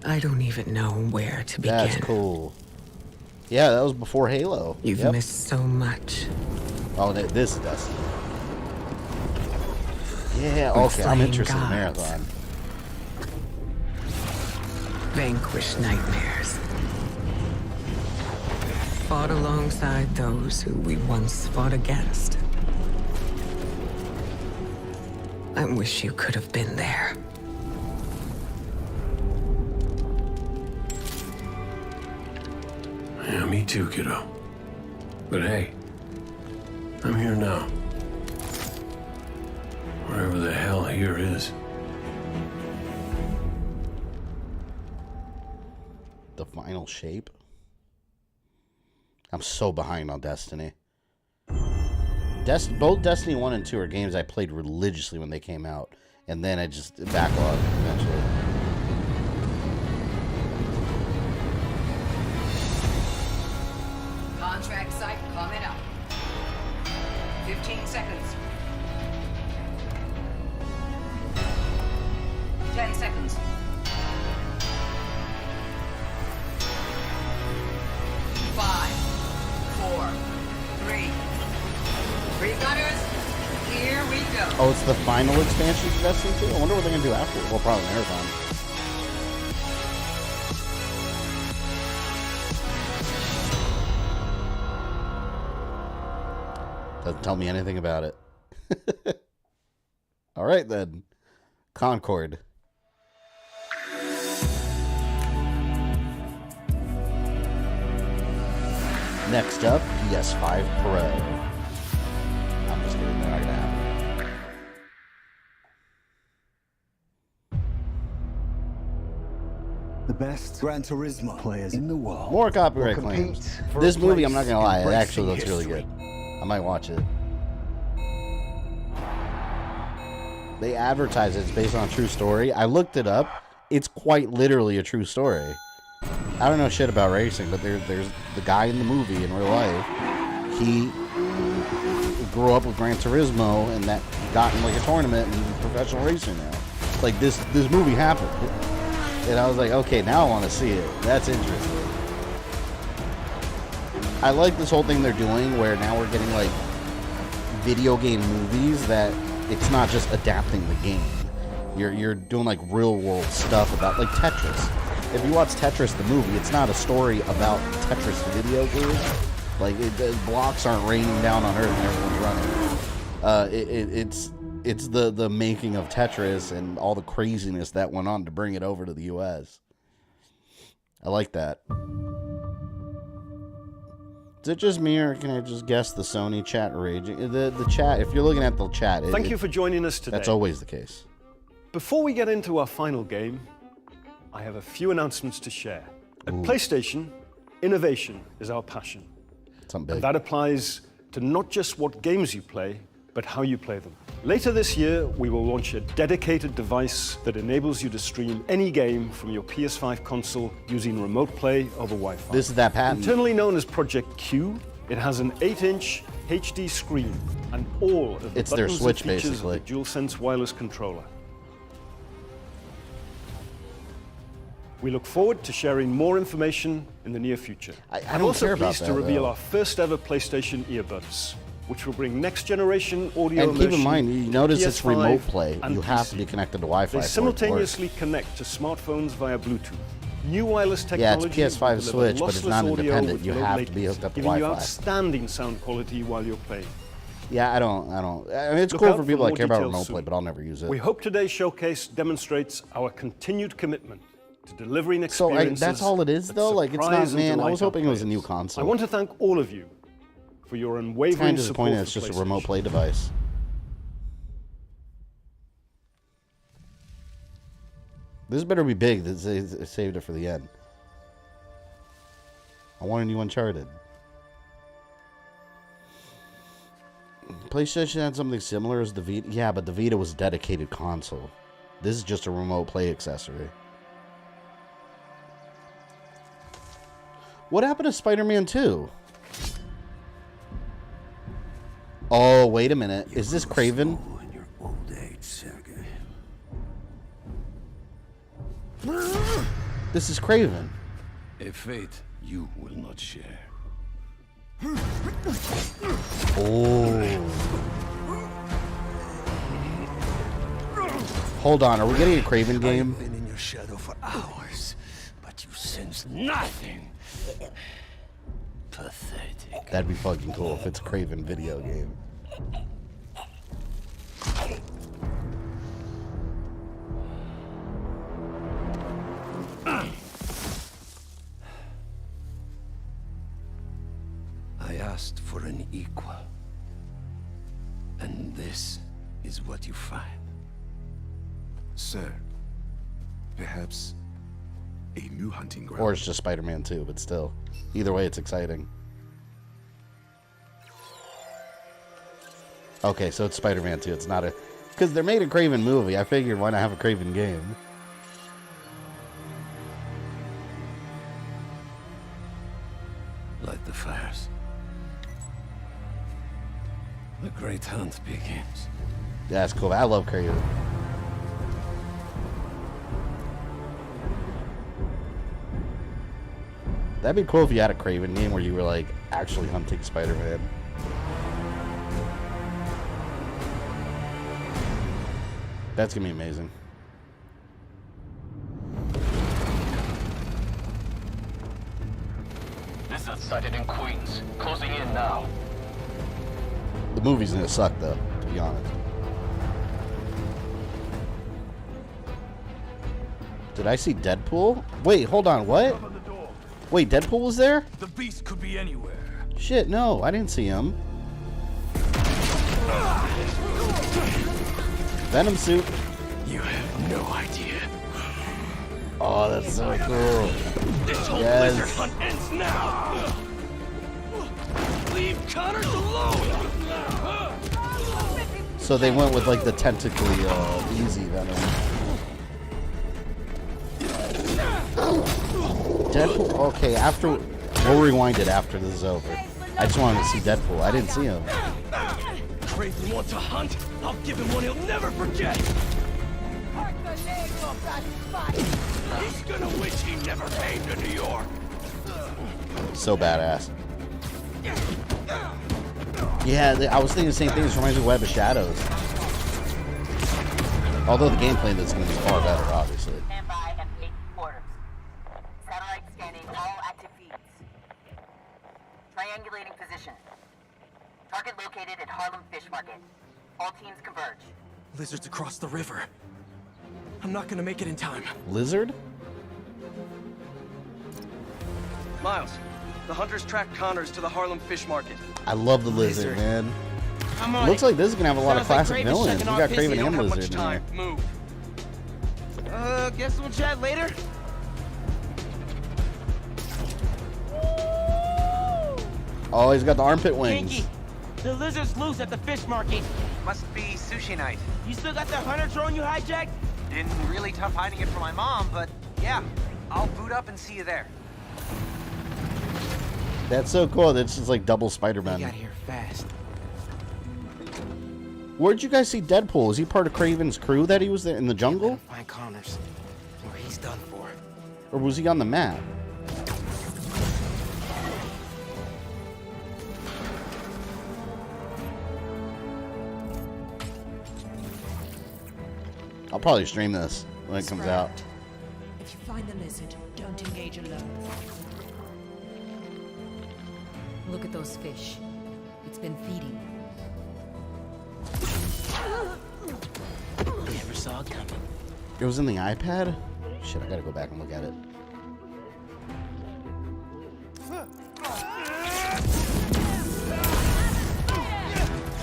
[SPEAKER 6] I don't even know where to begin.
[SPEAKER 2] That's cool. Yeah, that was before Halo.
[SPEAKER 6] You've missed so much.
[SPEAKER 2] Oh, this is Destiny. Yeah, okay, I'm interested in Marathon.
[SPEAKER 6] Vanquished nightmares. Fought alongside those who we once fought against. I wish you could have been there.
[SPEAKER 10] Yeah, me too, kiddo. But hey, I'm here now. Wherever the hell here is.
[SPEAKER 2] The final shape? I'm so behind on Destiny. Both Destiny 1 and 2 are games I played religiously when they came out. And then I just backlogged eventually.
[SPEAKER 14] Contract site coming up. 15 seconds. 10 seconds. 5, 4, 3. Gunners, here we go.
[SPEAKER 2] Oh, it's the final expansion to Destiny 2? I wonder what they're going to do after. Well, probably Marathon. Doesn't tell me anything about it. All right, then. Concord. Next up, PS5 Pro. I'm just kidding, they're not gonna happen.
[SPEAKER 4] The best Gran Turismo players in the world.
[SPEAKER 2] More copyright
[SPEAKER 4] will
[SPEAKER 2] claims.
[SPEAKER 4] compete for
[SPEAKER 2] This
[SPEAKER 4] a
[SPEAKER 2] movie, I'm
[SPEAKER 4] place
[SPEAKER 2] not gonna lie,
[SPEAKER 4] in
[SPEAKER 2] it actually
[SPEAKER 4] racing
[SPEAKER 2] looks really
[SPEAKER 4] history.
[SPEAKER 2] good. I might watch it. They advertise it's based on a true story. I looked it up. It's quite literally a true story. I don't know shit about racing, but there's the guy in the movie in real life. He grew up with Gran Turismo and that got in like a tournament and professional racing now. Like this movie happened. And I was like, okay, now I want to see it. That's interesting. I like this whole thing they're doing where now we're getting like video game movies that it's not just adapting the game. You're doing like real world stuff about like Tetris. If you watch Tetris the movie, it's not a story about Tetris the video game. Like the blocks aren't raining down on Earth and everyone's running. It's the making of Tetris and all the craziness that went on to bring it over to the US. I like that. Is it just me, or can I just guess the Sony chat raging? The chat, if you're looking at the chat...
[SPEAKER 5] Thank you for joining us today.
[SPEAKER 2] That's always the case.
[SPEAKER 5] Before we get into our final game, I have a few announcements to share. At PlayStation, innovation is our passion.
[SPEAKER 2] Something big.
[SPEAKER 5] And that applies to not just what games you play, but how you play them. Later this year, we will launch a dedicated device that enables you to stream any game from your PS5 console using remote play over Wi-Fi.
[SPEAKER 2] This is that patent.
[SPEAKER 5] Internally known as Project Q, it has an 8-inch HD screen and all of the
[SPEAKER 2] It's their
[SPEAKER 5] buttons
[SPEAKER 2] Switch,
[SPEAKER 5] and features
[SPEAKER 2] basically.
[SPEAKER 5] of the DualSense wireless controller. We look forward to sharing more information in the near future.
[SPEAKER 2] I
[SPEAKER 5] I'm
[SPEAKER 2] don't
[SPEAKER 5] also
[SPEAKER 2] care about
[SPEAKER 5] pleased to
[SPEAKER 2] that,
[SPEAKER 5] reveal
[SPEAKER 2] though.
[SPEAKER 5] our first ever PlayStation earbuds, which will bring next generation audio
[SPEAKER 2] And keep in
[SPEAKER 5] immersion
[SPEAKER 2] mind, you
[SPEAKER 5] to
[SPEAKER 2] notice it's
[SPEAKER 5] PS5
[SPEAKER 2] remote play.
[SPEAKER 5] and
[SPEAKER 2] You have
[SPEAKER 5] PC.
[SPEAKER 2] to be connected to Wi-Fi.
[SPEAKER 5] They
[SPEAKER 2] for it to
[SPEAKER 5] simultaneously connect to smartphones via Bluetooth. New wireless
[SPEAKER 2] Yeah, it's
[SPEAKER 5] technology
[SPEAKER 2] PS5
[SPEAKER 5] will deliver
[SPEAKER 2] Switch, but it's
[SPEAKER 5] lossless
[SPEAKER 2] not
[SPEAKER 5] audio
[SPEAKER 2] independent.
[SPEAKER 5] with
[SPEAKER 2] You
[SPEAKER 5] low
[SPEAKER 2] have to be
[SPEAKER 5] latency,
[SPEAKER 2] hooked up to
[SPEAKER 5] giving you
[SPEAKER 2] Wi-Fi.
[SPEAKER 5] outstanding sound quality while you're playing.
[SPEAKER 2] Yeah, I don't. I mean, it's
[SPEAKER 5] Look
[SPEAKER 2] cool
[SPEAKER 5] out
[SPEAKER 2] for people
[SPEAKER 5] more
[SPEAKER 2] that care about
[SPEAKER 5] details
[SPEAKER 2] remote
[SPEAKER 5] soon.
[SPEAKER 2] play, but I'll never use it.
[SPEAKER 5] We hope today's showcase demonstrates our continued commitment to delivering
[SPEAKER 2] So
[SPEAKER 5] experiences.
[SPEAKER 2] that's all it is,
[SPEAKER 5] that
[SPEAKER 2] though. Like, it's not.
[SPEAKER 5] surprise and
[SPEAKER 2] Man, I
[SPEAKER 5] delight
[SPEAKER 2] was
[SPEAKER 5] our
[SPEAKER 2] hoping it was a
[SPEAKER 5] players.
[SPEAKER 2] new console.
[SPEAKER 5] I want to thank all of you for your
[SPEAKER 2] It's
[SPEAKER 5] unwavering
[SPEAKER 2] kind of
[SPEAKER 5] support.
[SPEAKER 2] disappointing. It's
[SPEAKER 5] for
[SPEAKER 2] just a remote
[SPEAKER 5] PlayStation.
[SPEAKER 2] play device. This better be big. That they saved it for the end. I want a new Uncharted. PlayStation had something similar as the Vita. Yeah, but the Vita was a dedicated console. This is just a remote play accessory. What happened to Spider-Man 2? Oh, wait a minute. Is this Kraven? This is Kraven.
[SPEAKER 10] A fate you will not share.
[SPEAKER 2] Oh. Hold on, are we getting a Kraven game?
[SPEAKER 10] I've been in your shadow for hours, but you sense nothing. Pathetic.
[SPEAKER 2] That'd be fucking cool if it's a Kraven video game.
[SPEAKER 10] I asked for an equal. And this is what you find.
[SPEAKER 7] Sir, perhaps a new hunting ground.
[SPEAKER 2] Or it's just Spider-Man 2, but still. Either way, it's exciting. Okay, so it's Spider-Man 2. It's not a... Because they made a Kraven movie. I figured, why not have a Kraven game?
[SPEAKER 10] Light the fires. The great hunt begins.
[SPEAKER 2] Yeah, that's cool. I love Kraven. That'd be cool if you had a Kraven game where you were, like, actually hunting Spider-Man. That's gonna be amazing.
[SPEAKER 9] Lizard sighted in Queens. Closing in now.
[SPEAKER 2] The movie's gonna suck, though, to be honest. Did I see Deadpool? Wait, hold on, what? Wait, Deadpool was there?
[SPEAKER 10] The beast could be anywhere.
[SPEAKER 2] Shit, no, I didn't see him. Venom suit.
[SPEAKER 10] You have no idea.
[SPEAKER 2] Oh, that's so cool.
[SPEAKER 8] This whole
[SPEAKER 2] Yes.
[SPEAKER 8] lizard hunt ends now. Leave Connors alone.
[SPEAKER 2] So they went with like the tentacly easy venom. Deadpool. Okay, after we'll rewind it after this is over. I just wanted to see Deadpool. I didn't see him.
[SPEAKER 8] Craven wants a hunt. I'll give him one he'll never forget. He's gonna wish he never came to New York.
[SPEAKER 2] So badass. Yeah, I was thinking the same thing. This reminds me of Web of Shadows. Although the gameplay in this is going to be far better, obviously.
[SPEAKER 14] Stand by and wait orders. Satellite scanning all active feeds. Triangulating position. Target located at Harlem Fish Market. All teams converge.
[SPEAKER 8] Lizard's across the river. I'm not gonna make it in time.
[SPEAKER 2] Lizard?
[SPEAKER 8] Miles, the hunters tracked Connors to the Harlem Fish Market.
[SPEAKER 2] I love the lizard, man.
[SPEAKER 8] I'm
[SPEAKER 2] It
[SPEAKER 8] on
[SPEAKER 2] looks
[SPEAKER 8] it.
[SPEAKER 2] like this is going to have a lot of
[SPEAKER 8] Sounds like
[SPEAKER 2] classic
[SPEAKER 8] Craven's
[SPEAKER 2] villains. We
[SPEAKER 8] checking
[SPEAKER 2] got
[SPEAKER 8] our
[SPEAKER 2] Craven
[SPEAKER 8] pissy.
[SPEAKER 2] and
[SPEAKER 8] Don't have
[SPEAKER 2] Lizard
[SPEAKER 8] much
[SPEAKER 2] in
[SPEAKER 8] time.
[SPEAKER 2] here.
[SPEAKER 8] Move. Guess we'll chat later.
[SPEAKER 2] Oh, he's got the armpit wings.
[SPEAKER 11] Kinky, the lizard's loose at the fish market.
[SPEAKER 15] Must be sushi night.
[SPEAKER 11] You still got that hunter drone you hijacked?
[SPEAKER 15] Been really tough hiding it from my mom, but yeah, I'll boot up and see you there.
[SPEAKER 2] That's so cool. That's just like double Spider-Man.
[SPEAKER 11] Got here fast.
[SPEAKER 2] Where'd you guys see Deadpool? Was he part of Craven's crew that he was there in the jungle?
[SPEAKER 11] Find Connors, or he's done for.
[SPEAKER 2] Or was he on the map? I'll probably stream this when it comes out.
[SPEAKER 23] If you find the lizard, don't engage alone. Look at those fish. It's been feeding.
[SPEAKER 11] Never saw it coming.
[SPEAKER 2] It was in the iPad? Shit, I gotta go back and look at it.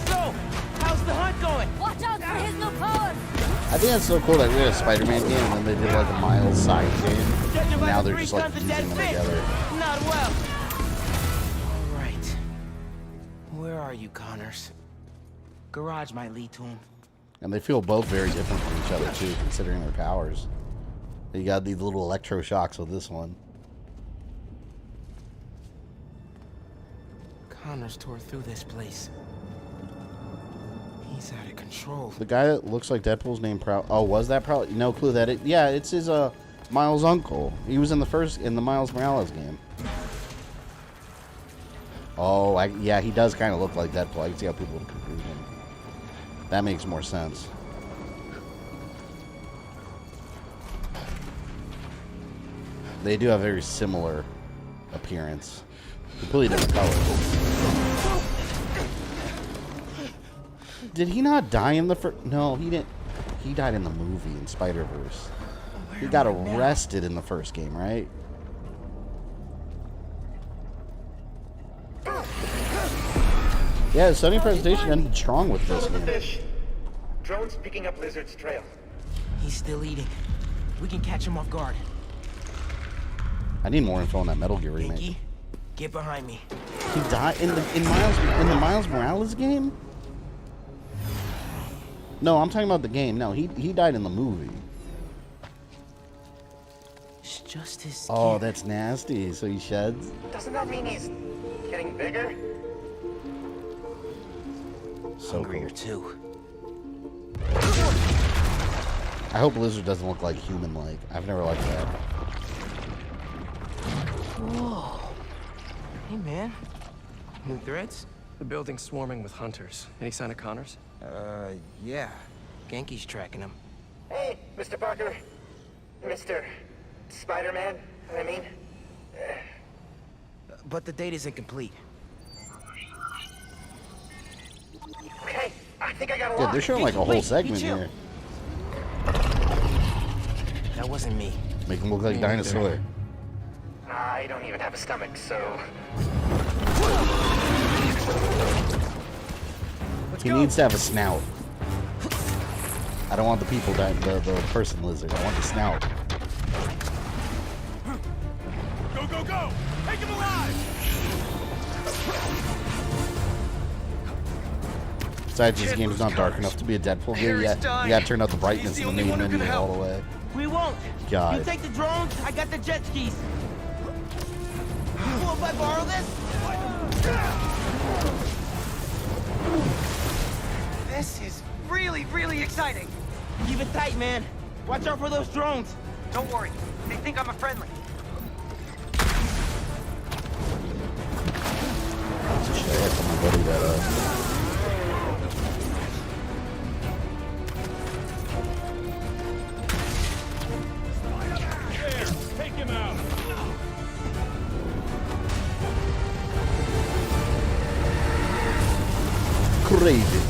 [SPEAKER 11] So, how's the hunt going?
[SPEAKER 23] Watch out for his new powers!
[SPEAKER 2] I think that's so cool that we had a Spider-Man game and then they did like a Miles side game. And now they're just like using them together.
[SPEAKER 11] Not well. All right. Where are you, Connors? Garage might lead to him.
[SPEAKER 2] And they feel both very different from each other too, considering their powers. You got these little electroshocks with this one.
[SPEAKER 11] Connors tore through this place. He's out of control.
[SPEAKER 2] The guy that looks like Deadpool's name was that probably no clue that it yeah, it's his Miles' uncle. He was in the Miles Morales game. Oh, yeah, he does kind of look like Deadpool. I can see how people would confuse him. That makes more sense. They do have very similar appearance. Completely different colors. Did he not die in the first? No, he didn't. He died in the movie in Spider-Verse. He got arrested in the first game, right? Yeah, the Sony presentation ended strong with this
[SPEAKER 16] Follow the
[SPEAKER 2] game.
[SPEAKER 16] fish. Drone's picking up Lizard's trail.
[SPEAKER 11] He's still eating. We can catch him off guard.
[SPEAKER 2] I need more info on that Metal Gear remake.
[SPEAKER 11] Pinky, get behind me.
[SPEAKER 2] He died in the Miles Morales game? No, I'm talking about the game. No, he died in the movie.
[SPEAKER 11] It's just his skin.
[SPEAKER 2] Oh, that's nasty. So he sheds?
[SPEAKER 16] Doesn't that mean he's getting bigger?
[SPEAKER 2] So
[SPEAKER 11] Hungrier
[SPEAKER 2] cool.
[SPEAKER 11] too.
[SPEAKER 2] I hope Lizard doesn't look like human-like. I've never liked that.
[SPEAKER 11] Whoa. Hey, man. New threats?
[SPEAKER 8] The building's swarming with hunters. Any sign of Connors?
[SPEAKER 11] Yeah. Genki's tracking him.
[SPEAKER 16] Hey, Mr. Parker. Mr. Spider-Man, I mean.
[SPEAKER 11] But the date isn't complete.
[SPEAKER 16] Okay, I think I got a
[SPEAKER 2] Dude,
[SPEAKER 16] lot.
[SPEAKER 2] they're showing like a whole segment here.
[SPEAKER 11] That wasn't me.
[SPEAKER 2] Make him look like a dinosaur.
[SPEAKER 16] I don't even have a stomach, so...
[SPEAKER 2] He needs to have a snout. I don't want the people the person lizard. I want the snout.
[SPEAKER 24] go, go! Take him alive!
[SPEAKER 2] Besides, this game's not dark enough to be a Deadpool game. You gotta turn up the brightness in the main menu all the way.
[SPEAKER 11] We won't.
[SPEAKER 2] God.
[SPEAKER 11] You take the drones, I got the jet skis. Cool if I borrow this?
[SPEAKER 15] This is really, really exciting.
[SPEAKER 11] Keep it tight, man. Watch out for those drones.
[SPEAKER 15] Don't worry. They think I'm a friendly.
[SPEAKER 2] Shit, I had my buddy that
[SPEAKER 24] Take him out!
[SPEAKER 2] Crazy.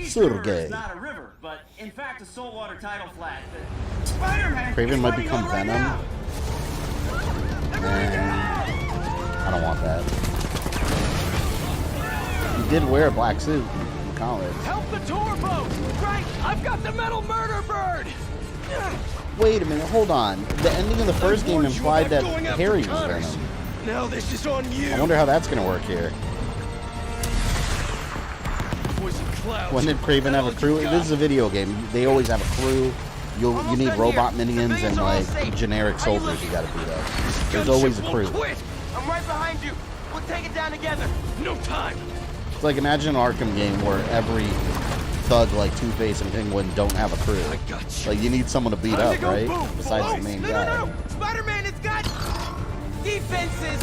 [SPEAKER 17] Sergey. It's not a river, but in fact a saltwater tidal flat. Spider-Man!
[SPEAKER 2] Craven might become Venom. I don't want that. He did wear a black suit in college.
[SPEAKER 24] Help the tour boat! Right! I've got the metal murder bird!
[SPEAKER 2] Wait a minute, hold on. The ending of the first game implied that Harry was Venom.
[SPEAKER 24] Now this is on you!
[SPEAKER 2] I wonder how that's gonna work here. When did Craven have a crew? This is a video game. They always have a crew. You need robot minions and like generic soldiers you gotta beat up. There's always a crew.
[SPEAKER 11] I'm right behind you. We'll take it down together.
[SPEAKER 24] No time.
[SPEAKER 2] It's like imagine an Arkham game where every thug like Two-Face and Penguin don't have a crew. Like you need someone to beat up, right? Besides the main guy.
[SPEAKER 11] No. Spider-Man has got defenses.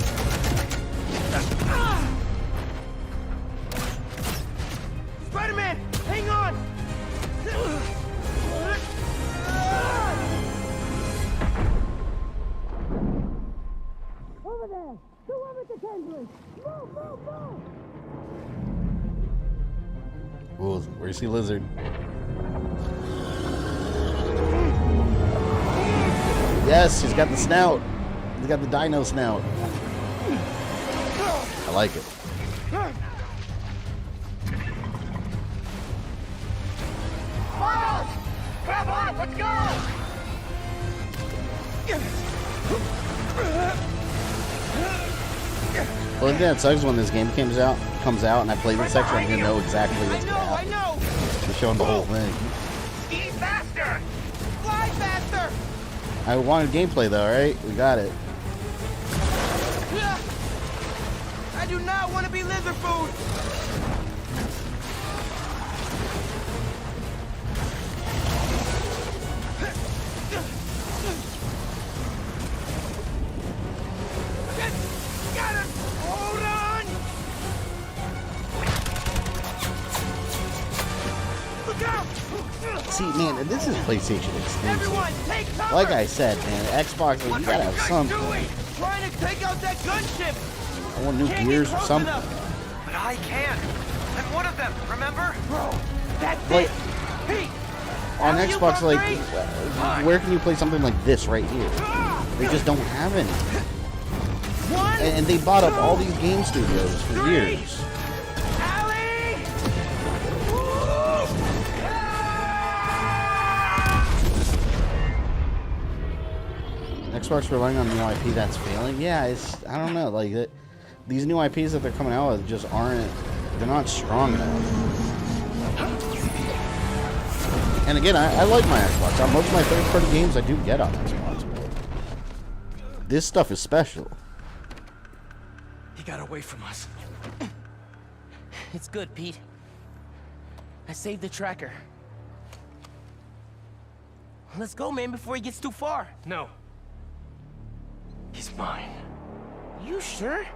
[SPEAKER 11] Spider-Man, hang on.
[SPEAKER 23] Over there! Whoever's the Kendrick! Move, move, move!
[SPEAKER 2] Ooh, where you see Lizard? Yes, he's got the snout. He's got the dino snout. I like it.
[SPEAKER 16] Miles! Grab on! Let's go!
[SPEAKER 2] Well, the thing that sucks when this game comes out, and I play this section, I'm gonna know exactly what's gonna happen.
[SPEAKER 11] I know.
[SPEAKER 2] They're showing the whole thing.
[SPEAKER 16] Ski faster!
[SPEAKER 11] Fly faster!
[SPEAKER 2] I wanted gameplay though, right? We got it.
[SPEAKER 11] I do not want to be lizard food.
[SPEAKER 24] Got him! Hold on! Look out!
[SPEAKER 2] See, man, this is PlayStation exclusive.
[SPEAKER 11] Everyone, take cover!
[SPEAKER 2] Like I said, man, Xbox, you gotta have something.
[SPEAKER 11] Trying to take out that gunship.
[SPEAKER 2] I want new gears or something.
[SPEAKER 15] But I can't. I'm one of them, remember?
[SPEAKER 11] Bro, that's
[SPEAKER 2] Like,
[SPEAKER 11] it. Pete,
[SPEAKER 2] on Xbox, like, where can you play something like this right here? They just don't have any. And they bought up all these game studios for years. Xbox relying on new IP that's failing? Yeah, I don't know. Like, these new IPs that they're coming out with just they're not strong enough. And again, I like my Xbox. Most of my third-party games I do get on Xbox. But this stuff is special.
[SPEAKER 11] He got away from us. It's good, Pete. I saved the tracker. Let's go, man, before he gets too far.
[SPEAKER 9] No. He's mine.
[SPEAKER 11] You sure?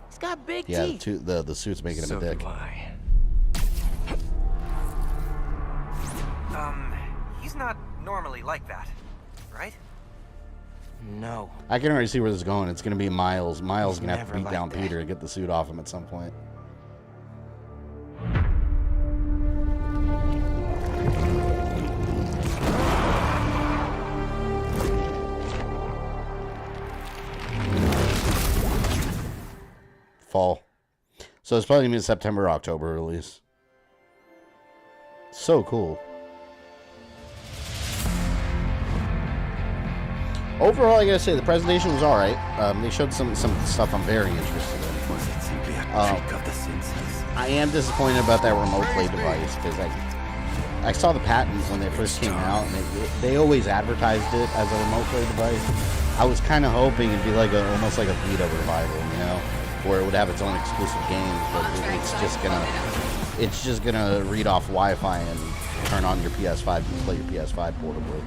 [SPEAKER 11] He's got big
[SPEAKER 2] Yeah,
[SPEAKER 11] teeth.
[SPEAKER 2] the suit's making him a dick.
[SPEAKER 9] Do I.
[SPEAKER 15] He's not normally like that, right?
[SPEAKER 11] No.
[SPEAKER 2] I can already see where this is going. It's going to be Miles. Miles is going to have to
[SPEAKER 11] never
[SPEAKER 2] beat down
[SPEAKER 11] like that.
[SPEAKER 2] Peter and get the suit off him at some point. Fall. So it's probably going to be a September, October release. So cool. overall, I gotta say the presentation was all right. They showed some stuff I'm very interested in. I am disappointed about that remote play device because I saw the patent when they first came out, and they always advertised it as a remote play device. I was kind of hoping it'd be like almost like a Vita revival, you know, where it would have its own exclusive games, but it's just gonna read off Wi-Fi and turn on your PS5 and play your PS5 portably.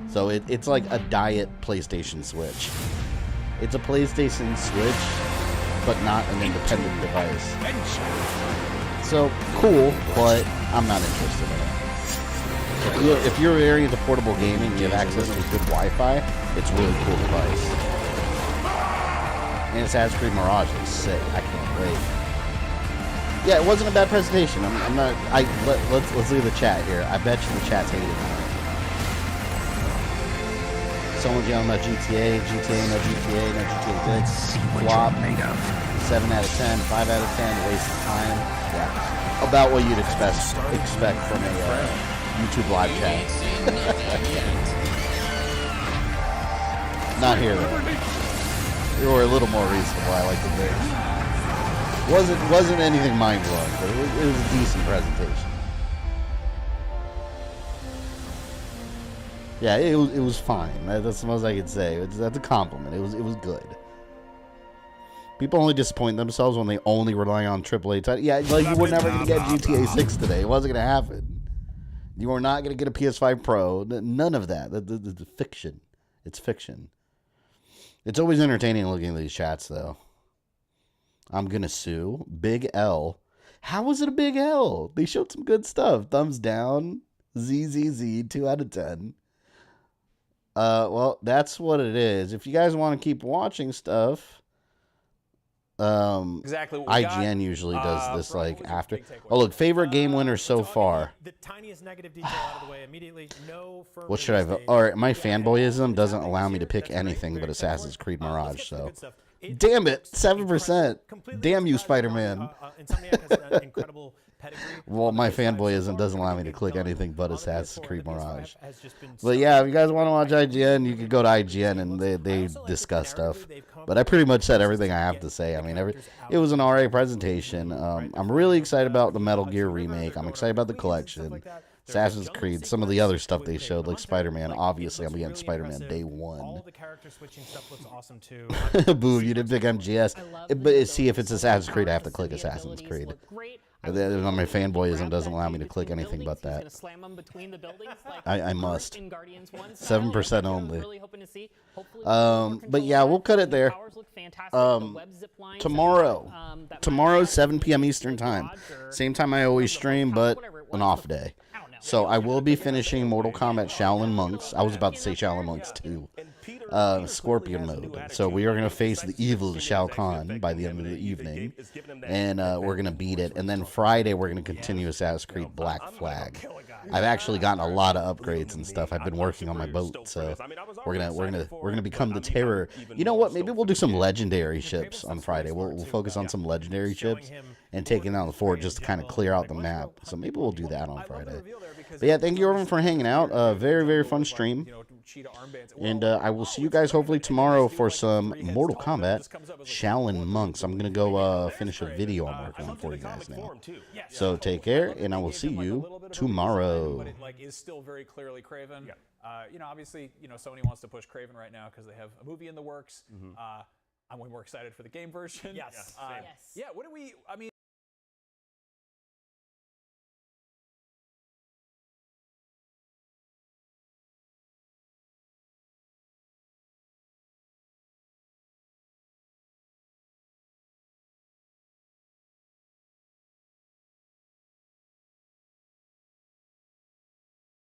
[SPEAKER 2] So it's like a diet PlayStation Switch. It's a PlayStation Switch, but not an independent device. So cool, but I'm not interested in it. If you're very into portable gaming, you have access to good Wi-Fi, it's a really cool device. And Assassin's Creed Mirage looks sick. I can't wait. Yeah, it wasn't a bad presentation. I'm not. Let's look at the chat here. I bet you the chat's hating on it. Someone's yelling about GTA, no GTA good. Flop. 7 out of 10, 5 out of 10, waste of time. Yeah, about what you'd expect from a YouTube live chat. Not here though. You were a little more reasonable. I like the game. Wasn't anything mind blowing, but it was a decent presentation. Yeah, it was fine. That's the most I could say. That's a compliment. It was good. People only disappoint themselves when they only rely on AAA titles. Yeah, like you were never gonna get GTA 6 today. It wasn't gonna happen. You are not gonna get a PS5 Pro. None of that. The fiction. It's fiction. It's always entertaining looking at these chats, though. I'm gonna sue. Big L. How was it a big L? They showed some good stuff. Thumbs down. ZZZ. 2 out of 10. Well, that's what it is. If you guys want to keep watching stuff,
[SPEAKER 18] exactly what
[SPEAKER 2] IGN usually does this like after. Oh, look, favorite game winner so far.
[SPEAKER 18] The tiniest negative detail out of the way immediately. No firm.
[SPEAKER 2] What should I vote? All right, my fanboyism doesn't allow me to pick anything but Assassin's Creed Mirage. So, damn it, 7%. Damn you, Spider-Man. Well, my fanboyism doesn't allow me to click anything but Assassin's Creed Mirage. But yeah, if you guys want to watch IGN, you can go to IGN and they discuss stuff. But I pretty much said everything I have to say. I mean, it was an RA presentation. I'm really excited about the Metal Gear remake. I'm excited about the collection. Assassin's Creed, some of the other stuff they showed, like Spider-Man. Obviously, I'm getting Spider-Man day one.
[SPEAKER 18] All the character switching stuff looks awesome too.
[SPEAKER 2] Boo, you didn't pick MGS. But see, if it's Assassin's Creed, I have to click Assassin's Creed. My fanboyism doesn't allow me to click anything but that. I must. 7% only. But yeah, we'll cut it there. Tomorrow, 7 p.m. Eastern time. Same time I always stream, but an off day. So I will be finishing Mortal Kombat Shaolin Monks. I was about to say Shaolin Monks 2. Scorpion mode. So we are going to face the evil Shao Kahn by the end of the evening. And we're going to beat it. And then Friday we're going to continue Assassin's Creed Black Flag. I've actually gotten a lot of upgrades and stuff. I've been working on my boat, so we're gonna become the terror. You know what? Maybe we'll do some legendary ships on Friday. We'll focus on some legendary ships and taking down the fort just to kind of clear out the map. So maybe we'll do that on Friday. But yeah, thank you everyone for hanging out. Very, very fun stream. And I will see you guys hopefully tomorrow for some Mortal Kombat Shaolin Monks. I'm going to go finish a video I'm working on for you guys now. So take care, and I will see you tomorrow.
[SPEAKER 18] But it is still very clearly Craven. Obviously, Sony wants to push Craven right now because they have a movie in the works. I'm way more excited for the game version.
[SPEAKER 17] Yes.
[SPEAKER 18] Yeah, what do we,